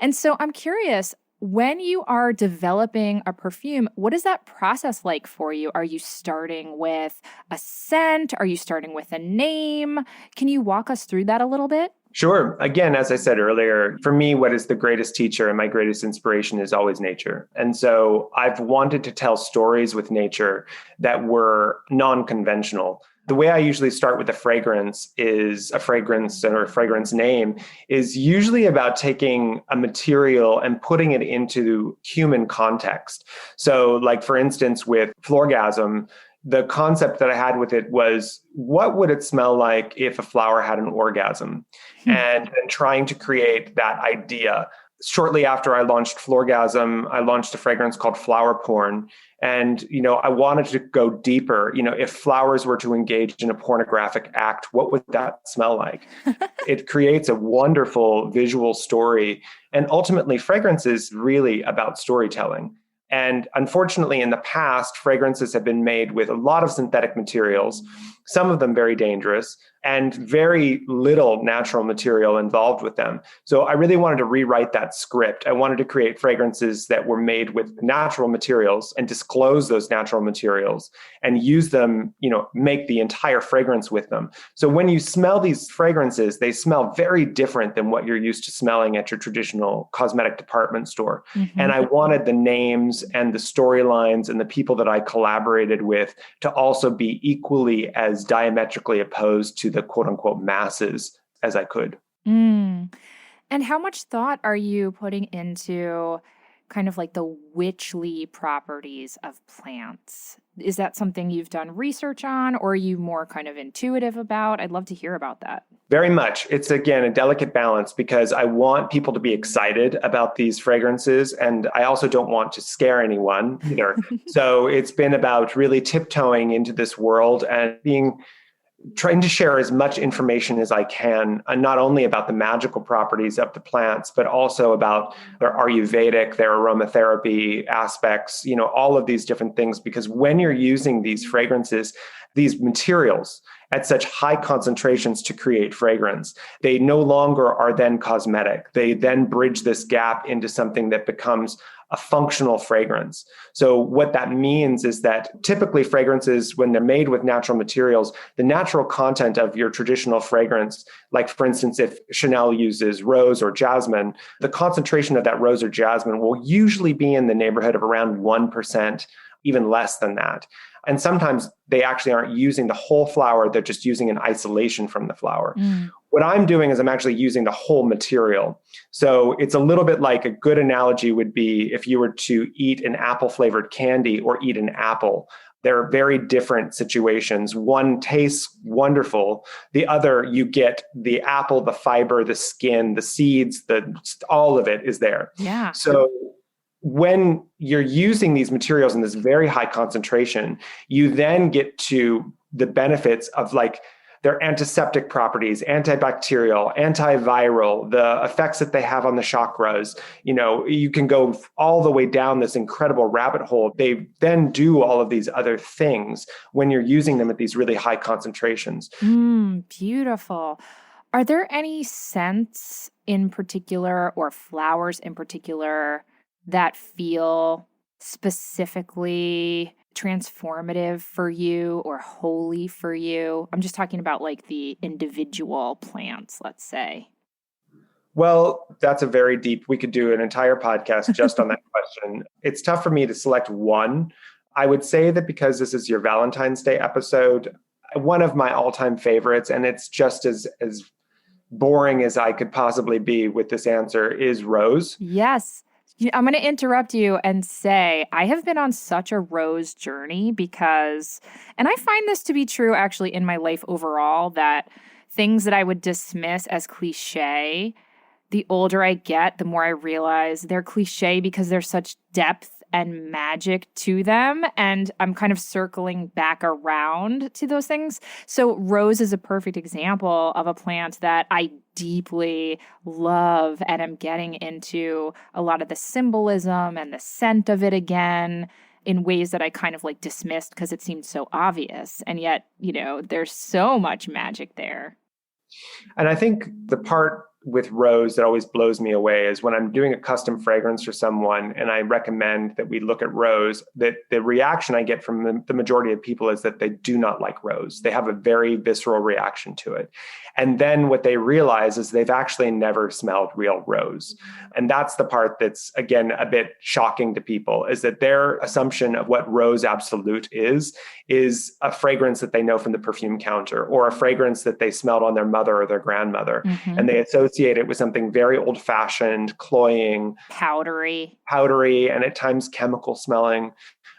And so I'm curious, when you are developing a perfume, what is that process like for you? Are you starting with a scent? Are you starting with a name? Can you walk us through that a little bit?
Sure. Again, as I said earlier, for me, what is the greatest teacher and my greatest inspiration is always nature. And so I've wanted to tell stories with nature that were non-conventional. The way I usually start with a fragrance is a fragrance or a fragrance name is usually about taking a material and putting it into human context. So like, for instance, with Florgasm, the concept that I had with it was, what would it smell like if a flower had an orgasm? And then trying to create that idea. Shortly after I launched Florgasm, I launched a fragrance called Flower Porn. And, I wanted to go deeper. If flowers were to engage in a pornographic act, what would that smell like? It creates a wonderful visual story. And ultimately, fragrance is really about storytelling. And unfortunately, in the past, fragrances have been made with a lot of synthetic materials, some of them very dangerous, and very little natural material involved with them. So I really wanted to rewrite that script. I wanted to create fragrances that were made with natural materials and disclose those natural materials and use them, make the entire fragrance with them. So when you smell these fragrances, they smell very different than what you're used to smelling at your traditional cosmetic department store. Mm-hmm. And I wanted the names and the storylines and the people that I collaborated with to also be equally as diametrically opposed to the quote unquote masses as I could.
And how much thought are you putting into kind of like the witchly properties of plants. Is that something you've done research on, or are you more kind of intuitive about? I'd love to hear about that.
Very much. It's, again, a delicate balance because I want people to be excited about these fragrances. And I also don't want to scare anyone either. So it's been about really tiptoeing into this world and trying to share as much information as I can, not only about the magical properties of the plants, but also about their Ayurvedic, their aromatherapy aspects, all of these different things. Because when you're using these fragrances, these materials at such high concentrations to create fragrance, they no longer are then cosmetic. They then bridge this gap into something that becomes a functional fragrance. So what that means is that typically fragrances, when they're made with natural materials, the natural content of your traditional fragrance, like for instance, if Chanel uses rose or jasmine, the concentration of that rose or jasmine will usually be in the neighborhood of around 1%, even less than that. And sometimes they actually aren't using the whole flower, they're just using an isolation from the flower. What I'm doing is I'm actually using the whole material. So it's a little bit like, a good analogy would be if you were to eat an apple flavored candy or eat an apple. They're very different situations. One tastes wonderful. The other, you get the apple, the fiber, the skin, the seeds, all of it is there.
Yeah.
So when you're using these materials in this very high concentration, you then get to the benefits of like their antiseptic properties, antibacterial, antiviral, the effects that they have on the chakras. You can go all the way down this incredible rabbit hole. They then do all of these other things when you're using them at these really high concentrations.
Beautiful. Are there any scents in particular or flowers in particular that feel specifically transformative for you or holy for you? I'm just talking about like the individual plants, let's say.
Well, that's a very deep, we could do an entire podcast just on that question. It's tough for me to select one. I would say that because this is your Valentine's Day episode, one of my all-time favorites, and it's just as boring as I could possibly be with this answer, is rose.
Yes. I'm going to interrupt you and say I have been on such a rose journey because, and I find this to be true actually in my life overall, that things that I would dismiss as cliche, the older I get, the more I realize they're cliche because there's such depth and magic to them. And I'm kind of circling back around to those things. So rose is a perfect example of a plant that I deeply love and am getting into a lot of the symbolism and the scent of it again in ways that I kind of like dismissed because it seemed so obvious. And yet, there's so much magic there.
And I think the part with rose that always blows me away is when I'm doing a custom fragrance for someone and I recommend that we look at rose, that the reaction I get from the majority of people is that they do not like rose. They have a very visceral reaction to it. And then what they realize is they've actually never smelled real rose. And that's the part that's, again, a bit shocking to people, is that their assumption of what rose absolute is a fragrance that they know from the perfume counter or a fragrance that they smelled on their mother or their grandmother. Mm-hmm. And they associate it with something very old-fashioned, cloying, powdery, and at times chemical smelling.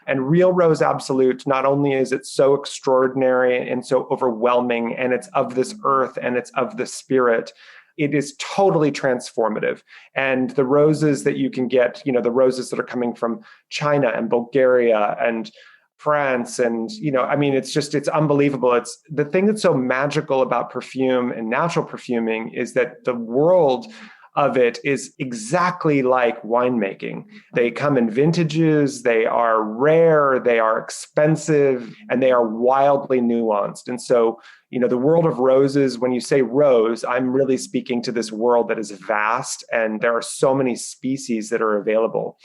And real rose absolute, not only is it so extraordinary and so overwhelming, and it's of this earth and it's of the spirit, it is totally transformative. And the roses that you can get, the roses that are coming from China and Bulgaria and France, and it's unbelievable. It's the thing that's so magical about perfume and natural perfuming is that the world of it is exactly like winemaking. They come in vintages, they are rare, they are expensive, and they are wildly nuanced. And so, the world of roses, when you say rose, I'm really speaking to this world that is vast, and there are so many species that are available.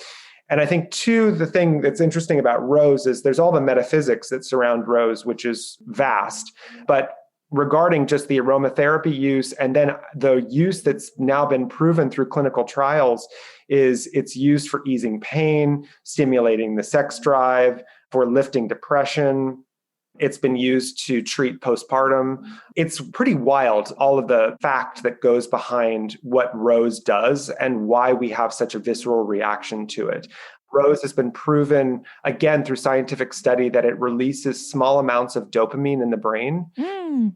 And I think, too, the thing that's interesting about rose is there's all the metaphysics that surround rose, which is vast. But regarding just the aromatherapy use, and then the use that's now been proven through clinical trials, is it's used for easing pain, stimulating the sex drive, for lifting depression. It's been used to treat postpartum. It's pretty wild, all of the fact that goes behind what rose does and why we have such a visceral reaction to it. Rose has been proven, again, through scientific study, that it releases small amounts of dopamine in the brain.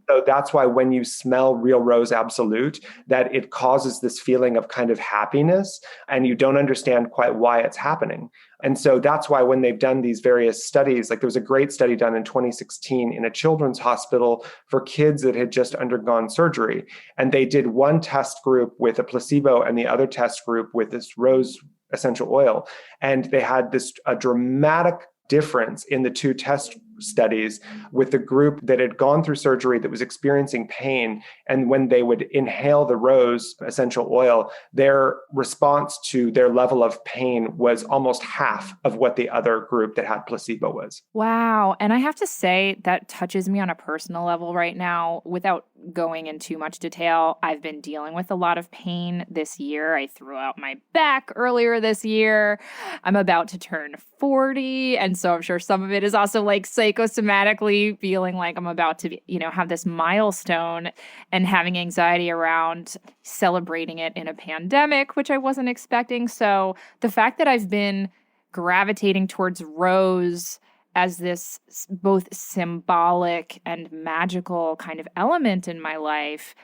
So that's why when you smell real rose absolute, that it causes this feeling of kind of happiness, and you don't understand quite why it's happening. And so that's why when they've done these various studies, like there was a great study done in 2016 in a children's hospital for kids that had just undergone surgery. And they did one test group with a placebo and the other test group with this rose essential oil. And they had a dramatic difference in the two test studies with the group that had gone through surgery that was experiencing pain. And when they would inhale the rose essential oil, their response to their level of pain was almost half of what the other group that had placebo was.
Wow. And I have to say that touches me on a personal level right now. Without going in too much detail, I've been dealing with a lot of pain this year. I threw out my back earlier this year. I'm about to turn 40. And so I'm sure some of it is also like psychosomatically feeling like I'm about to, have this milestone and having anxiety around celebrating it in a pandemic, which I wasn't expecting. So the fact that I've been gravitating towards rose as this both symbolic and magical kind of element in my life,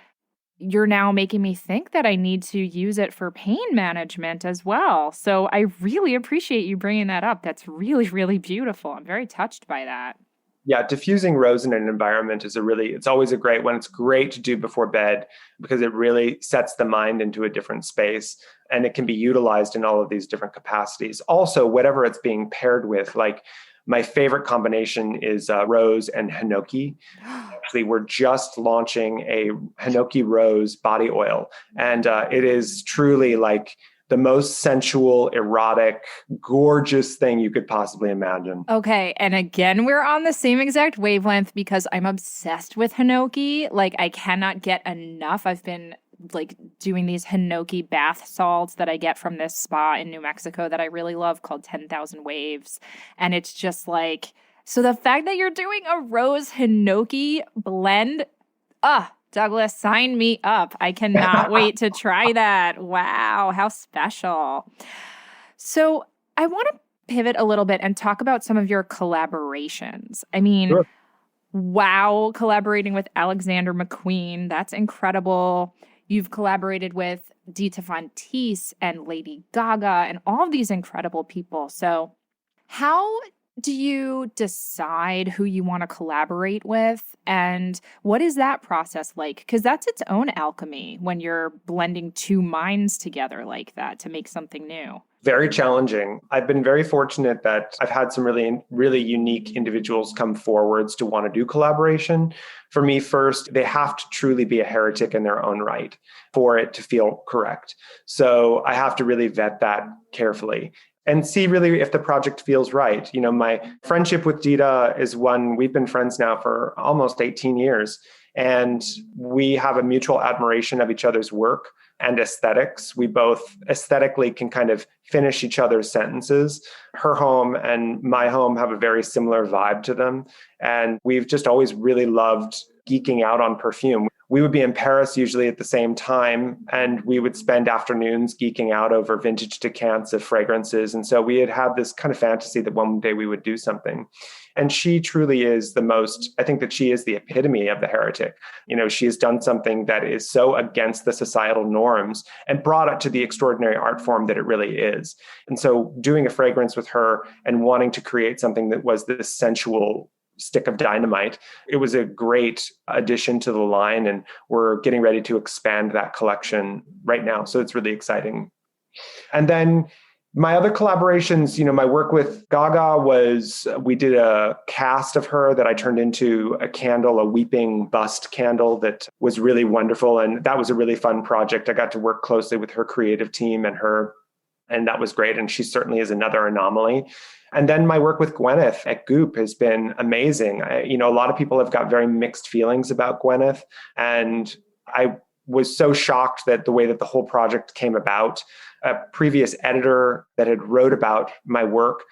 you're now making me think that I need to use it for pain management as well. So I really appreciate you bringing that up. That's really, really beautiful. I'm very touched by that.
Yeah, diffusing rose in an environment it's always a great one. It's great to do before bed because it really sets the mind into a different space, and it can be utilized in all of these different capacities. Also, whatever it's being paired with, like my favorite combination is rose and hinoki. Actually, we're just launching a hinoki rose body oil, and it is truly like the most sensual, erotic, gorgeous thing you could possibly imagine.
Okay. And again, we're on the same exact wavelength because I'm obsessed with hinoki. Like, I cannot get enough. I've been like doing these hinoki bath salts that I get from this spa in New Mexico that I really love called 10,000 Waves. And it's just like, so the fact that you're doing a rose hinoki blend, Douglas, sign me up. I cannot wait to try that. Wow, how special. So I want to pivot a little bit and talk about some of your collaborations. I mean,
Sure.
Wow, collaborating with Alexander McQueen. That's incredible. You've collaborated with Dita Von Teese and Lady Gaga and all of these incredible people. So how do you decide who you want to collaborate with, and what is that process like? Because that's its own alchemy when you're blending two minds together like that to make something new.
Very challenging. I've been very fortunate that I've had some really, really unique individuals come forwards to want to do collaboration. For me, first, they have to truly be a heretic in their own right for it to feel correct. So I have to really vet that carefully and see really if the project feels right. My friendship with Dita is one, we've been friends now for almost 18 years, and we have a mutual admiration of each other's work and aesthetics. We both aesthetically can kind of finish each other's sentences. Her home and my home have a very similar vibe to them. And we've just always really loved geeking out on perfume. We would be in Paris usually at the same time, and we would spend afternoons geeking out over vintage decants of fragrances. And so we had this kind of fantasy that one day we would do something. And she truly is I think that she is the epitome of the heretic. She has done something that is so against the societal norms and brought it to the extraordinary art form that it really is. And so doing a fragrance with her and wanting to create something that was this sensual stick of dynamite, it was a great addition to the line, and we're getting ready to expand that collection right now. So it's really exciting. And then my other collaborations, my work with Gaga we did a cast of her that I turned into a candle, a weeping bust candle that was really wonderful. And that was a really fun project. I got to work closely with her creative team and that was great. And she certainly is another anomaly. And then my work with Gwyneth at Goop has been amazing. A lot of people have got very mixed feelings about Gwyneth. And I was so shocked that the way that the whole project came about. A previous editor that had wrote about my work,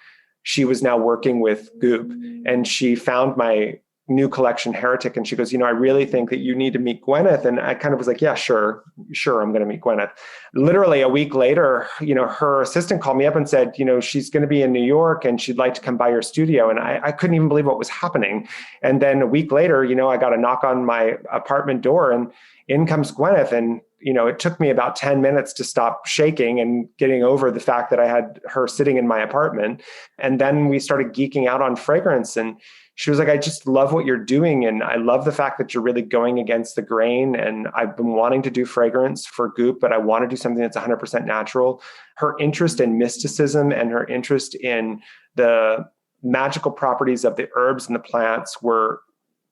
she was now working with Goop, and she found my new collection, Heretic. And she goes, I really think that you need to meet Gwyneth. And I kind of was like, yeah, sure, I'm going to meet Gwyneth. Literally a week later, her assistant called me up and said, she's going to be in New York and she'd like to come by your studio. And I couldn't even believe what was happening. And then a week later, I got a knock on my apartment door and in comes Gwyneth. And it took me about 10 minutes to stop shaking and getting over the fact that I had her sitting in my apartment. And then we started geeking out on fragrance. And she was like, I just love what you're doing. And I love the fact that you're really going against the grain. And I've been wanting to do fragrance for Goop, but I want to do something that's 100% natural. Her interest in mysticism and her interest in the magical properties of the herbs and the plants were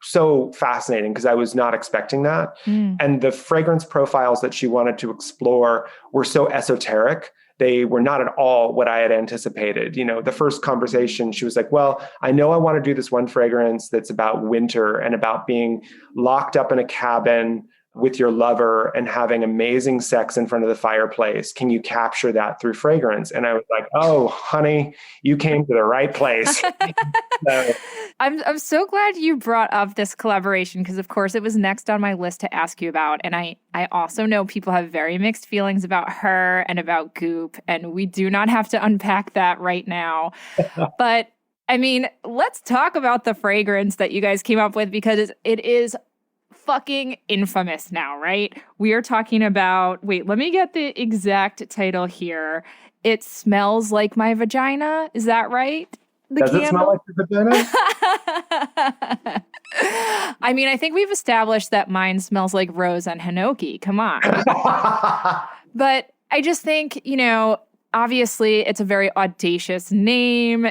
so fascinating because I was not expecting that. And the fragrance profiles that she wanted to explore were so esoteric. They were not at all what I had anticipated. The first conversation, she was like, well, I know I want to do this one fragrance that's about winter and about being locked up in a cabin with your lover and having amazing sex in front of the fireplace. Can you capture that through fragrance? And I was like, oh, honey, you came to the right place. So,
I'm so glad you brought up this collaboration because, of course, it was next on my list to ask you about. And I also know people have very mixed feelings about her and about Goop, and we do not have to unpack that right now. But, I mean, let's talk about the fragrance that you guys came up with because it is fucking infamous now, right? We are talking about, wait, let me get the exact title here. It smells like my vagina. Is that right?
Does it smell like your vagina?
I mean, I think we've established that mine smells like rose and hinoki. Come on. But I just think, obviously it's a very audacious name.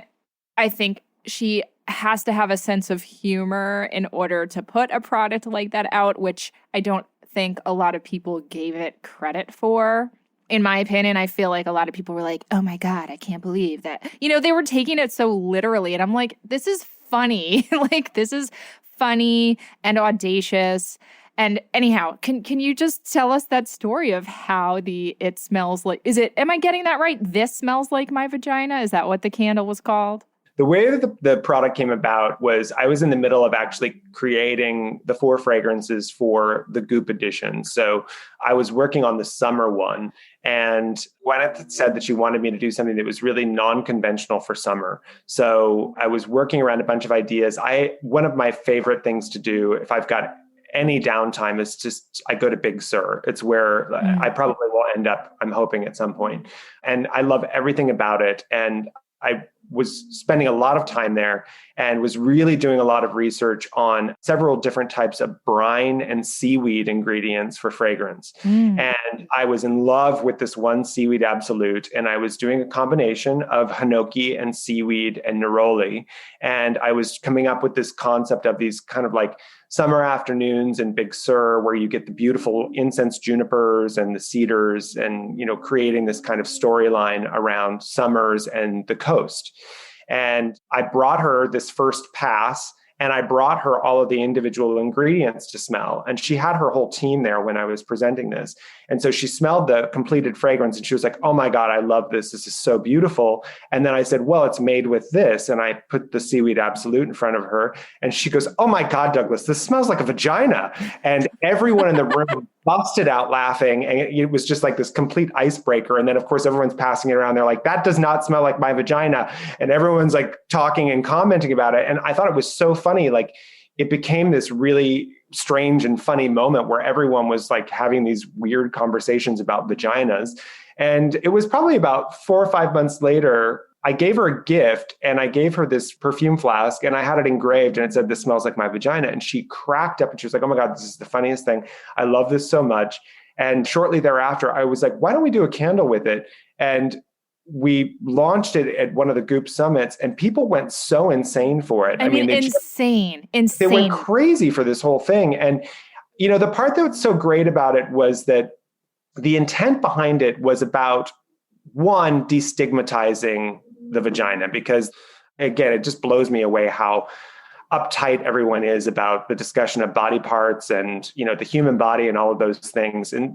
I think she has to have a sense of humor in order to put a product like that out, which I don't think a lot of people gave it credit for. In my opinion, I feel like a lot of people were like, oh my God, I can't believe that. They were taking it so literally. And I'm like, this is funny. This is funny and audacious. And anyhow, can you just tell us that story of how it smells like, am I getting that right? This smells like my vagina? Is that what the candle was called?
The way that the product came about was I was in the middle of actually creating the 4 fragrances for the Goop edition. So I was working on the summer one, and Gwyneth said that she wanted me to do something that was really non-conventional for summer. So I was working around a bunch of ideas. One of my favorite things to do if I've got any downtime is just, I go to Big Sur. It's where I probably will end up, I'm hoping at some point. And I love everything about it. And I was spending a lot of time there and was really doing a lot of research on several different types of brine and seaweed ingredients for fragrance. And I was in love with this one seaweed absolute. And I was doing a combination of hinoki and seaweed and neroli. And I was coming up with this concept of these kind of like summer afternoons in Big Sur where you get the beautiful incense junipers and the cedars and, creating this kind of storyline around summers and the coast. And I brought her this first pass and I brought her all of the individual ingredients to smell. And she had her whole team there when I was presenting this. And so she smelled the completed fragrance and she was like, oh my God, I love this. This is so beautiful. And then I said, well, it's made with this. And I put the seaweed absolute in front of her. And she goes, oh my God, Douglas, this smells like a vagina. And everyone in the room busted out laughing. And it was just like this complete icebreaker. And then of course, everyone's passing it around. They're like, that does not smell like my vagina. And everyone's like talking and commenting about it. And I thought it was so funny. Like it became this really strange and funny moment where everyone was like having these weird conversations about vaginas. And it was probably about 4 or 5 months later, I gave her a gift and I gave her this perfume flask and I had it engraved and it said, this smells like my vagina. And she cracked up and she was like, oh my God, this is the funniest thing. I love this so much. And shortly thereafter, I was like, why don't we do a candle with it? And we launched it at one of the Goop summits and people went so insane for it.
I mean insane.
They went crazy for this whole thing. And, the part that was so great about it was that the intent behind it was about, one, destigmatizing the vagina, because again, it just blows me away how uptight everyone is about the discussion of body parts and, the human body and all of those things. And,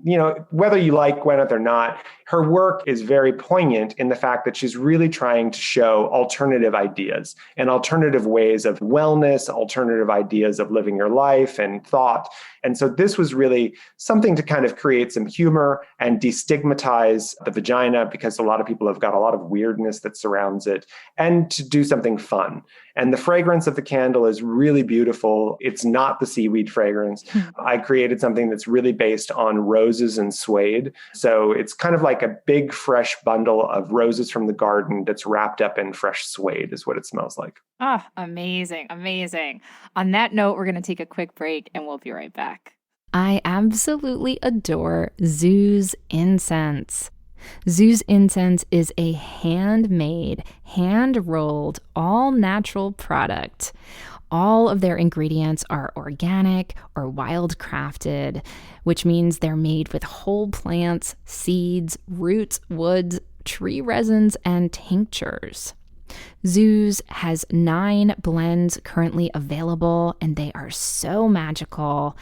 whether you like Gwyneth or not, her work is very poignant in the fact that she's really trying to show alternative ideas and alternative ways of wellness, alternative ideas of living your life and thought. And so this was really something to kind of create some humor and destigmatize the vagina, because a lot of people have got a lot of weirdness that surrounds it, and to do something fun. And the fragrance of the candle is really beautiful. It's not the seaweed fragrance. I created something that's really based on roses and suede. So it's kind of like a big, fresh bundle of roses from the garden that's wrapped up in fresh suede is what it smells like.
Oh, amazing. Amazing. On that note, we're going to take a quick break and we'll be right back.
I absolutely adore Zoo's incense. Zoo's incense is a handmade, hand-rolled, all-natural product. All of their ingredients are organic or wild-crafted, which means they're made with whole plants, seeds, roots, woods, tree resins, and tinctures. Zoo's has 9 blends currently available, and they are so magical.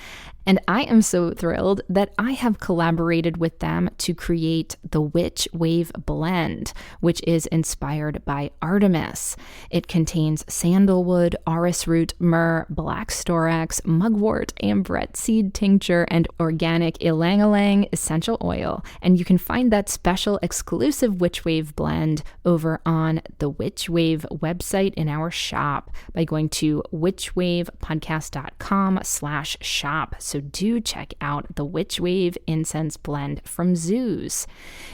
And I am so thrilled that I have collaborated with them to create the Witch Wave blend, which is inspired by Artemis. It contains sandalwood, orris root, myrrh, black storax, mugwort, ambrette seed tincture, and organic ylang-ylang essential oil. And you can find that special exclusive Witch Wave blend over on the Witch Wave website in our shop by going to witchwavepodcast.com/shop. So do check out the Witch Wave incense blend from Zoo's.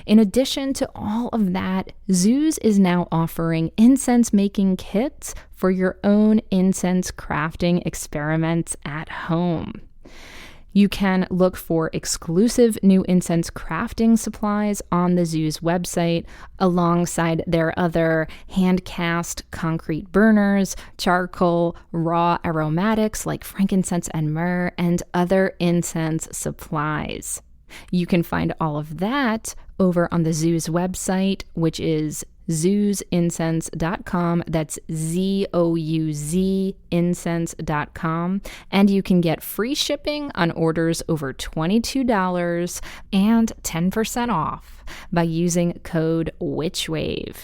In addition to all of that, Zoo's is now offering incense making kits for your own incense crafting experiments at home. You can look for exclusive new incense crafting supplies on the Zoo's website, alongside their other hand-cast concrete burners, charcoal, raw aromatics like frankincense and myrrh, and other incense supplies. You can find all of that over on the Zoo's website, which is zoozincense.com. That's ZOUZ incense.com. And you can get free shipping on orders over $22 and 10% off by using code WitchWave.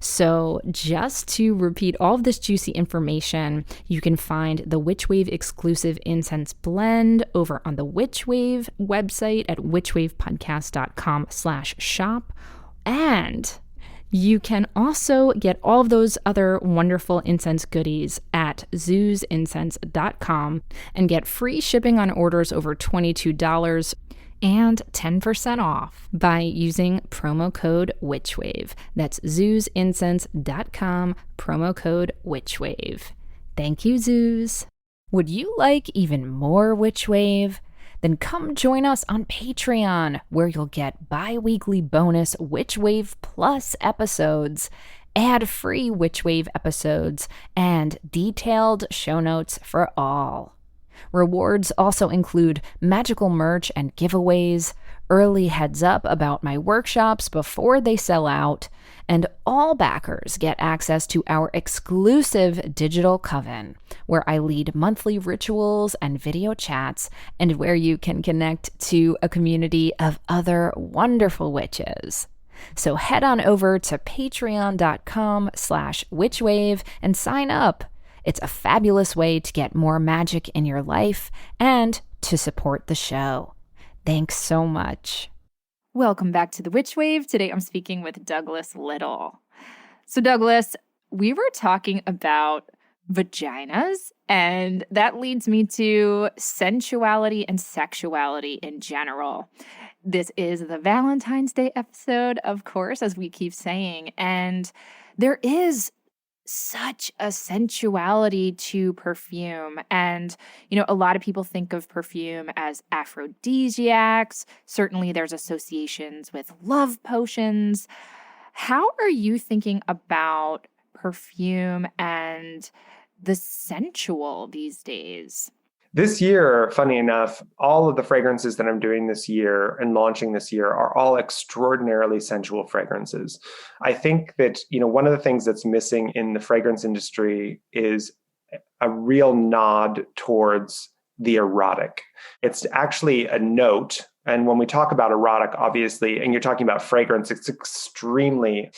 So just to repeat all of this juicy information, you can find the Witchwave exclusive incense blend over on the Witchwave website at witchwavepodcast.com/shop. And you can also get all of those other wonderful incense goodies at zoozincense.com and get free shipping on orders over $22 and 10% off by using promo code WitchWave. That's zoozincense.com, promo code WitchWave. Thank you, Zoos. Would you like even more WitchWave? Then come join us on Patreon, where you'll get bi-weekly bonus Witchwave Plus episodes, ad-free Witchwave episodes, and detailed show notes for all. Rewards also include magical merch and giveaways, early heads up about my workshops before they sell out, and all backers get access to our exclusive digital coven, where I lead monthly rituals and video chats, and where you can connect to a community of other wonderful witches. So head on over to patreon.com/witchwave and sign up. It's a fabulous way to get more magic in your life and to support the show. Thanks so much.
Welcome back to the Witch Wave. Today I'm speaking with Douglas Little. So Douglas, we were talking about vaginas, and that leads me to sensuality and sexuality in general. This is the Valentine's Day episode, of course, as we keep saying, and there is such a sensuality to perfume. And, a lot of people think of perfume as aphrodisiacs. Certainly there's associations with love potions. How are you thinking about perfume and the sensual these days?
This year, funny enough, all of the fragrances that I'm doing this year and launching this year are all extraordinarily sensual fragrances. I think that, one of the things that's missing in the fragrance industry is a real nod towards the erotic. It's actually a note. And when we talk about erotic, obviously, and you're talking about fragrance, it's extremely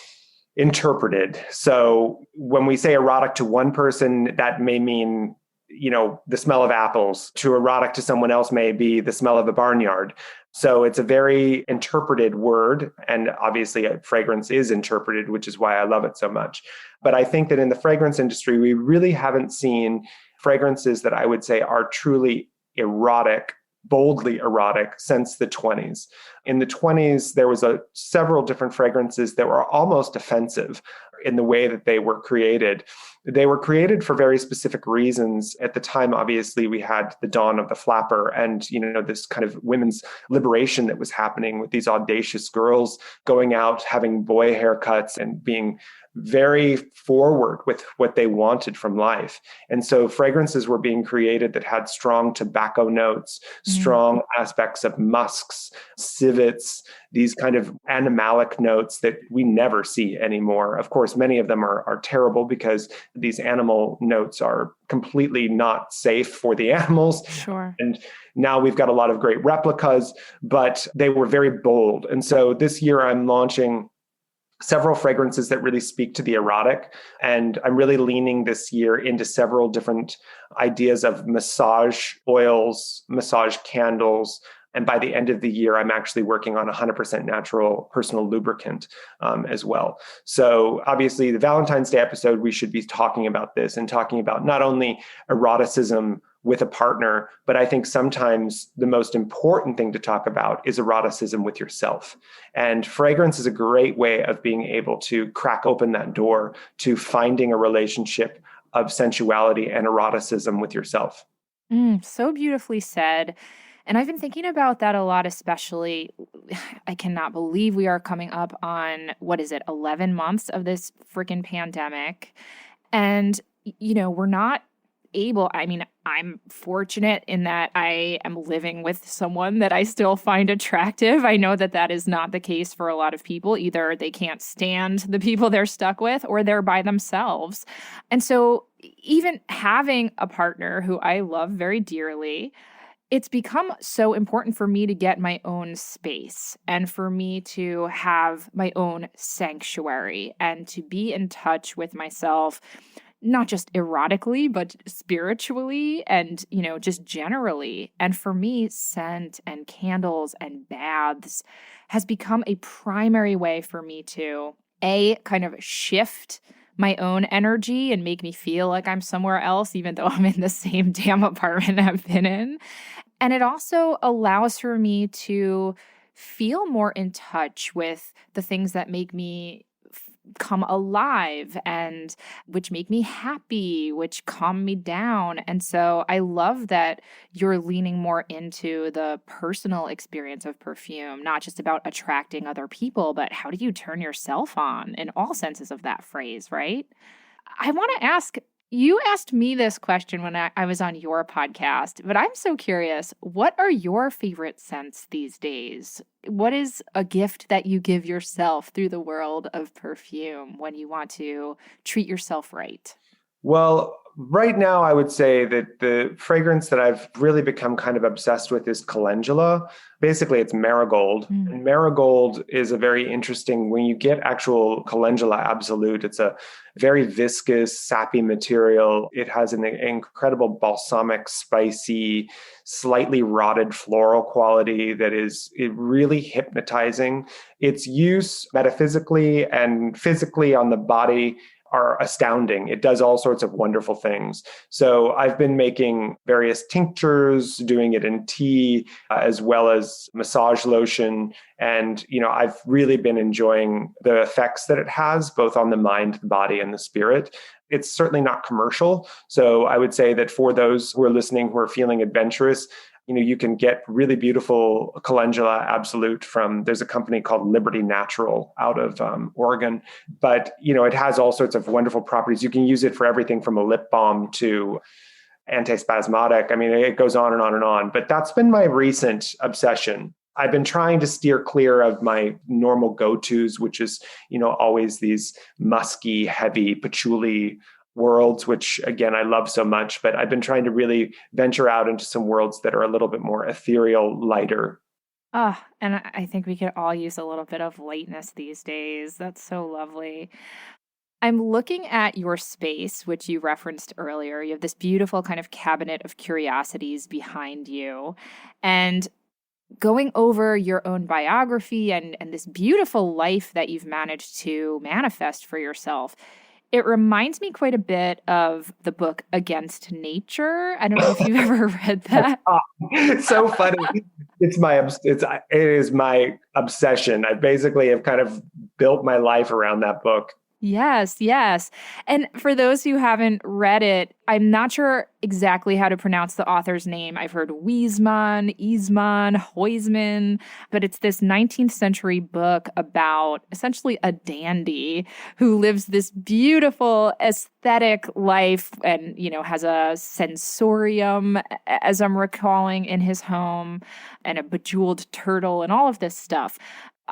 interpreted. So when we say erotic to one person, that may mean, the smell of apples. To erotic to someone else may be the smell of a barnyard. So it's a very interpreted word. And obviously fragrance is interpreted, which is why I love it so much. But I think that in the fragrance industry, we really haven't seen fragrances that I would say are truly erotic, boldly erotic, since the 20s. In the 20s, there was several different fragrances that were almost offensive in the way that they were created. They were created for very specific reasons. At the time, obviously, we had the dawn of the flapper and, this kind of women's liberation that was happening with these audacious girls going out, having boy haircuts and being very forward with what they wanted from life. And so fragrances were being created that had strong tobacco notes, strong aspects of musks, civets, these kind of animalic notes that we never see anymore. Of course, many of them are terrible because these animal notes are completely not safe for the animals.
Sure.
And now we've got a lot of great replicas, but they were very bold. And so this year I'm launching several fragrances that really speak to the erotic. And I'm really leaning this year into several different ideas of massage oils, massage candles. And by the end of the year, I'm actually working on 100% natural personal lubricant as well. So obviously the Valentine's Day episode, we should be talking about this and talking about not only eroticism with a partner, but I think sometimes the most important thing to talk about is eroticism with yourself. And fragrance is a great way of being able to crack open that door to finding a relationship of sensuality and eroticism with yourself.
So beautifully said. And I've been thinking about that a lot, especially, I cannot believe we are coming up on, 11 months of this freaking pandemic. And, we're not I'm fortunate in that I am living with someone that I still find attractive. I know that that is not the case for a lot of people. Either they can't stand the people they're stuck with or they're by themselves. And so even having a partner who I love very dearly, it's become so important for me to get my own space and for me to have my own sanctuary and to be in touch with myself, not just erotically, but spiritually and, just generally. And for me, scent and candles and baths has become a primary way for me to, kind of shift my own energy and make me feel like I'm somewhere else, even though I'm in the same damn apartment I've been in. And it also allows for me to feel more in touch with the things that make me come alive and which make me happy, which calm me down. And so I love that you're leaning more into the personal experience of perfume, not just about attracting other people, but how do you turn yourself on in all senses of that phrase, right? I want to ask, you asked me this question when I was on your podcast, but I'm so curious, what are your favorite scents these days? What is a gift that you give yourself through the world of perfume when you want to treat yourself right?
Well, right now, I would say that the fragrance that I've really become kind of obsessed with is calendula. Basically, it's marigold. And marigold is a very interesting, when you get actual calendula absolute, it's a very viscous, sappy material. It has an incredible balsamic, spicy, slightly rotted floral quality that is really hypnotizing. Its use metaphysically and physically on the body are astounding. It does all sorts of wonderful things. So I've been making various tinctures, doing it in tea, as well as massage lotion. And, I've really been enjoying the effects that it has, both on the mind, the body, and the spirit. It's certainly not commercial. So I would say that for those who are listening, who are feeling adventurous, you can get really beautiful calendula absolute there's a company called Liberty Natural out of Oregon, but, it has all sorts of wonderful properties. You can use it for everything from a lip balm to antispasmodic. I mean, it goes on and on and on, but that's been my recent obsession. I've been trying to steer clear of my normal go-tos, which is, always these musky, heavy patchouli worlds, which again, I love so much, but I've been trying to really venture out into some worlds that are a little bit more ethereal, lighter.
Oh, and I think we could all use a little bit of lightness these days. That's so lovely. I'm looking at your space, which you referenced earlier. You have this beautiful kind of cabinet of curiosities behind you. And going over your own biography and this beautiful life that you've managed to manifest for yourself, it reminds me quite a bit of the book Against Nature. I don't know if you've ever read that.
It's so funny. It is my obsession. I basically have kind of built my life around that book.
Yes, yes. And for those who haven't read it, I'm not sure exactly how to pronounce the author's name. I've heard Wiesmann, Huysman, but it's this 19th century book about essentially a dandy who lives this beautiful aesthetic life and, has a sensorium, as I'm recalling, in his home, and a bejeweled turtle and all of this stuff.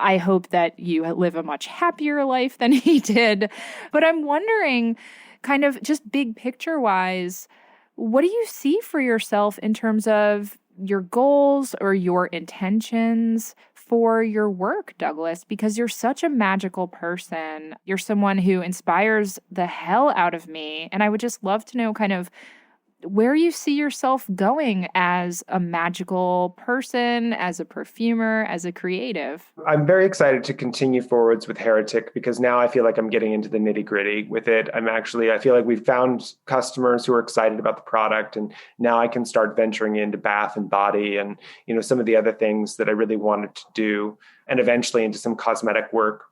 I hope that you live a much happier life than he did. But I'm wondering, kind of just big picture wise, what do you see for yourself in terms of your goals or your intentions for your work, Douglas? Because you're such a magical person. You're someone who inspires the hell out of me. And I would just love to know kind of where you see yourself going as a magical person, as a perfumer, as a creative.
I'm very excited to continue forwards with Heretic because now I feel like I'm getting into the nitty gritty with it. I feel like we've found customers who are excited about the product, and now I can start venturing into bath and body and, some of the other things that I really wanted to do, and eventually into some cosmetic work.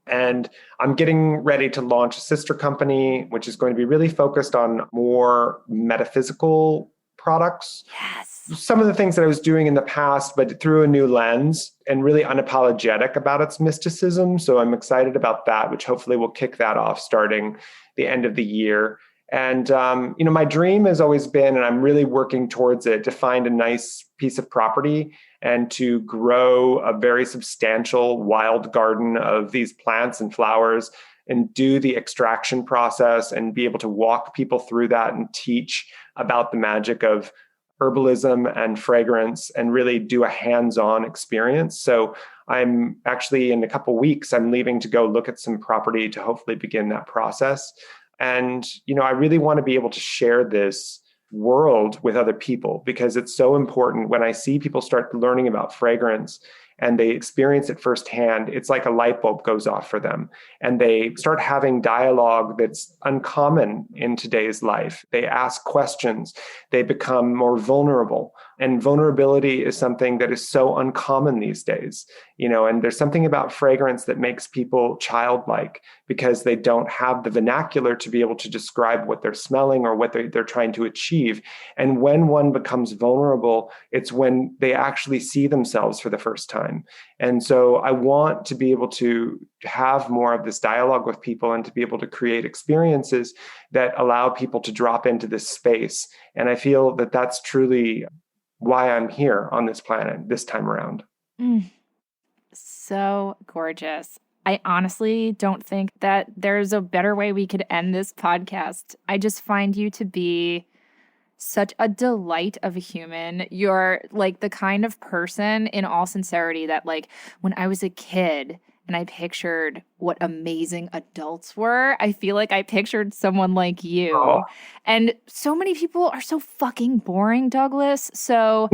And I'm getting ready to launch a sister company, which is going to be really focused on more metaphysical products.
Yes.
Some of the things that I was doing in the past, but through a new lens and really unapologetic about its mysticism. So I'm excited about that, which hopefully will kick that off starting the end of the year. And, my dream has always been, and I'm really working towards it, to find a nice piece of property and to grow a very substantial wild garden of these plants and flowers and do the extraction process and be able to walk people through that and teach about the magic of herbalism and fragrance and really do a hands-on experience. So I'm actually, in a couple of weeks, I'm leaving to go look at some property to hopefully begin that process. And, I really want to be able to share this world with other people because it's so important. When I see people start learning about fragrance and they experience it firsthand, it's like a light bulb goes off for them. And they start having dialogue that's uncommon in today's life. They ask questions. They become more vulnerable. And vulnerability is something that is so uncommon these days, and there's something about fragrance that makes people childlike because they don't have the vernacular to be able to describe what they're smelling or what they're trying to achieve. And when one becomes vulnerable, it's when they actually see themselves for the first time. And so I want to be able to have more of this dialogue with people and to be able to create experiences that allow people to drop into this space. And I feel that that's truly why I'm here on this planet this time around.
So gorgeous. I honestly don't think that there's a better way we could end this podcast. I just find you to be such a delight of a human. You're like the kind of person, in all sincerity, that like when I was a kid and I pictured what amazing adults were, I feel like I pictured someone like you.
Oh.
And so many people are so fucking boring, Douglas. So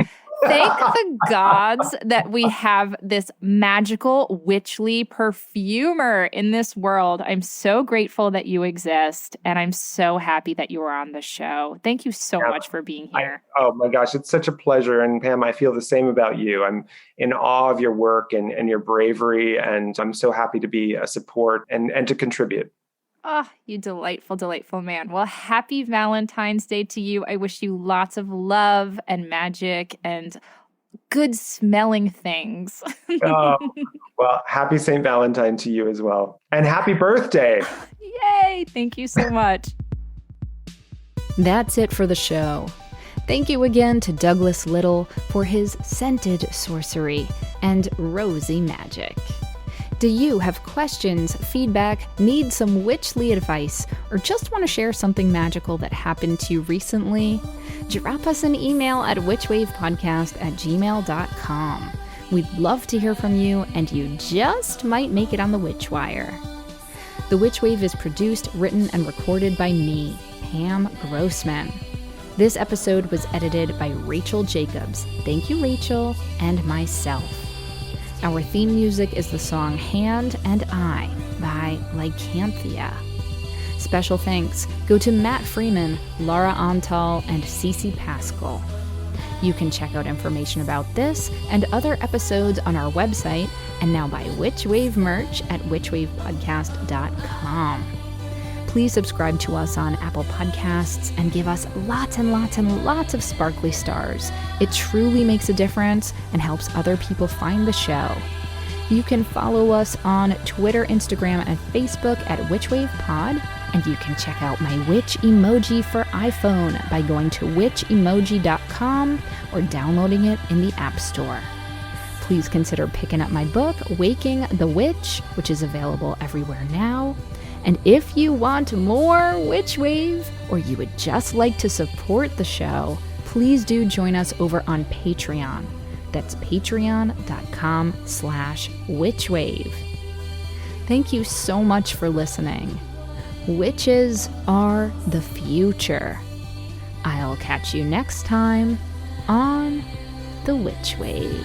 thank the gods that we have this magical, witchly perfumer in this world. I'm so grateful that you exist, and I'm so happy that you are on the show. Thank you so much for being here.
Oh my gosh, it's such a pleasure. And Pam, I feel the same about you. I'm in awe of your work and your bravery, and I'm so happy to be a support and to contribute.
Oh, you delightful, delightful man. Well, happy Valentine's Day to you. I wish you lots of love and magic and good smelling things.
Well, happy St. Valentine to you as well. And happy birthday.
Yay. Thank you so much.
That's it for the show. Thank you again to Douglas Little for his scented sorcery and rosy magic. Do you have questions, feedback, need some witchly advice, or just want to share something magical that happened to you recently? Drop us an email at witchwavepodcast@gmail.com. We'd love to hear from you, and you just might make it on the Witch Wire. The Witch Wave is produced, written, and recorded by me, Pam Grossman. This episode was edited by Rachel Jacobs. Thank you, Rachel, and myself. Our theme music is the song Hand and I by Lycanthia. Special thanks go to Matt Freeman, Laura Antal, and Cece Pascal. You can check out information about this and other episodes on our website, and now buy Witch Wave merch at witchwavepodcast.com. Please subscribe to us on Apple Podcasts and give us lots and lots and lots of sparkly stars. It truly makes a difference and helps other people find the show. You can follow us on Twitter, Instagram, and Facebook at WitchWavePod, and you can check out my witch emoji for iPhone by going to witchemoji.com or downloading it in the App Store. Please consider picking up my book, Waking the Witch, which is available everywhere now. And if you want more Witch Wave, or you would just like to support the show, please do join us over on Patreon. That's patreon.com/witchwave. Thank you so much for listening. Witches are the future. I'll catch you next time on the Witch Wave.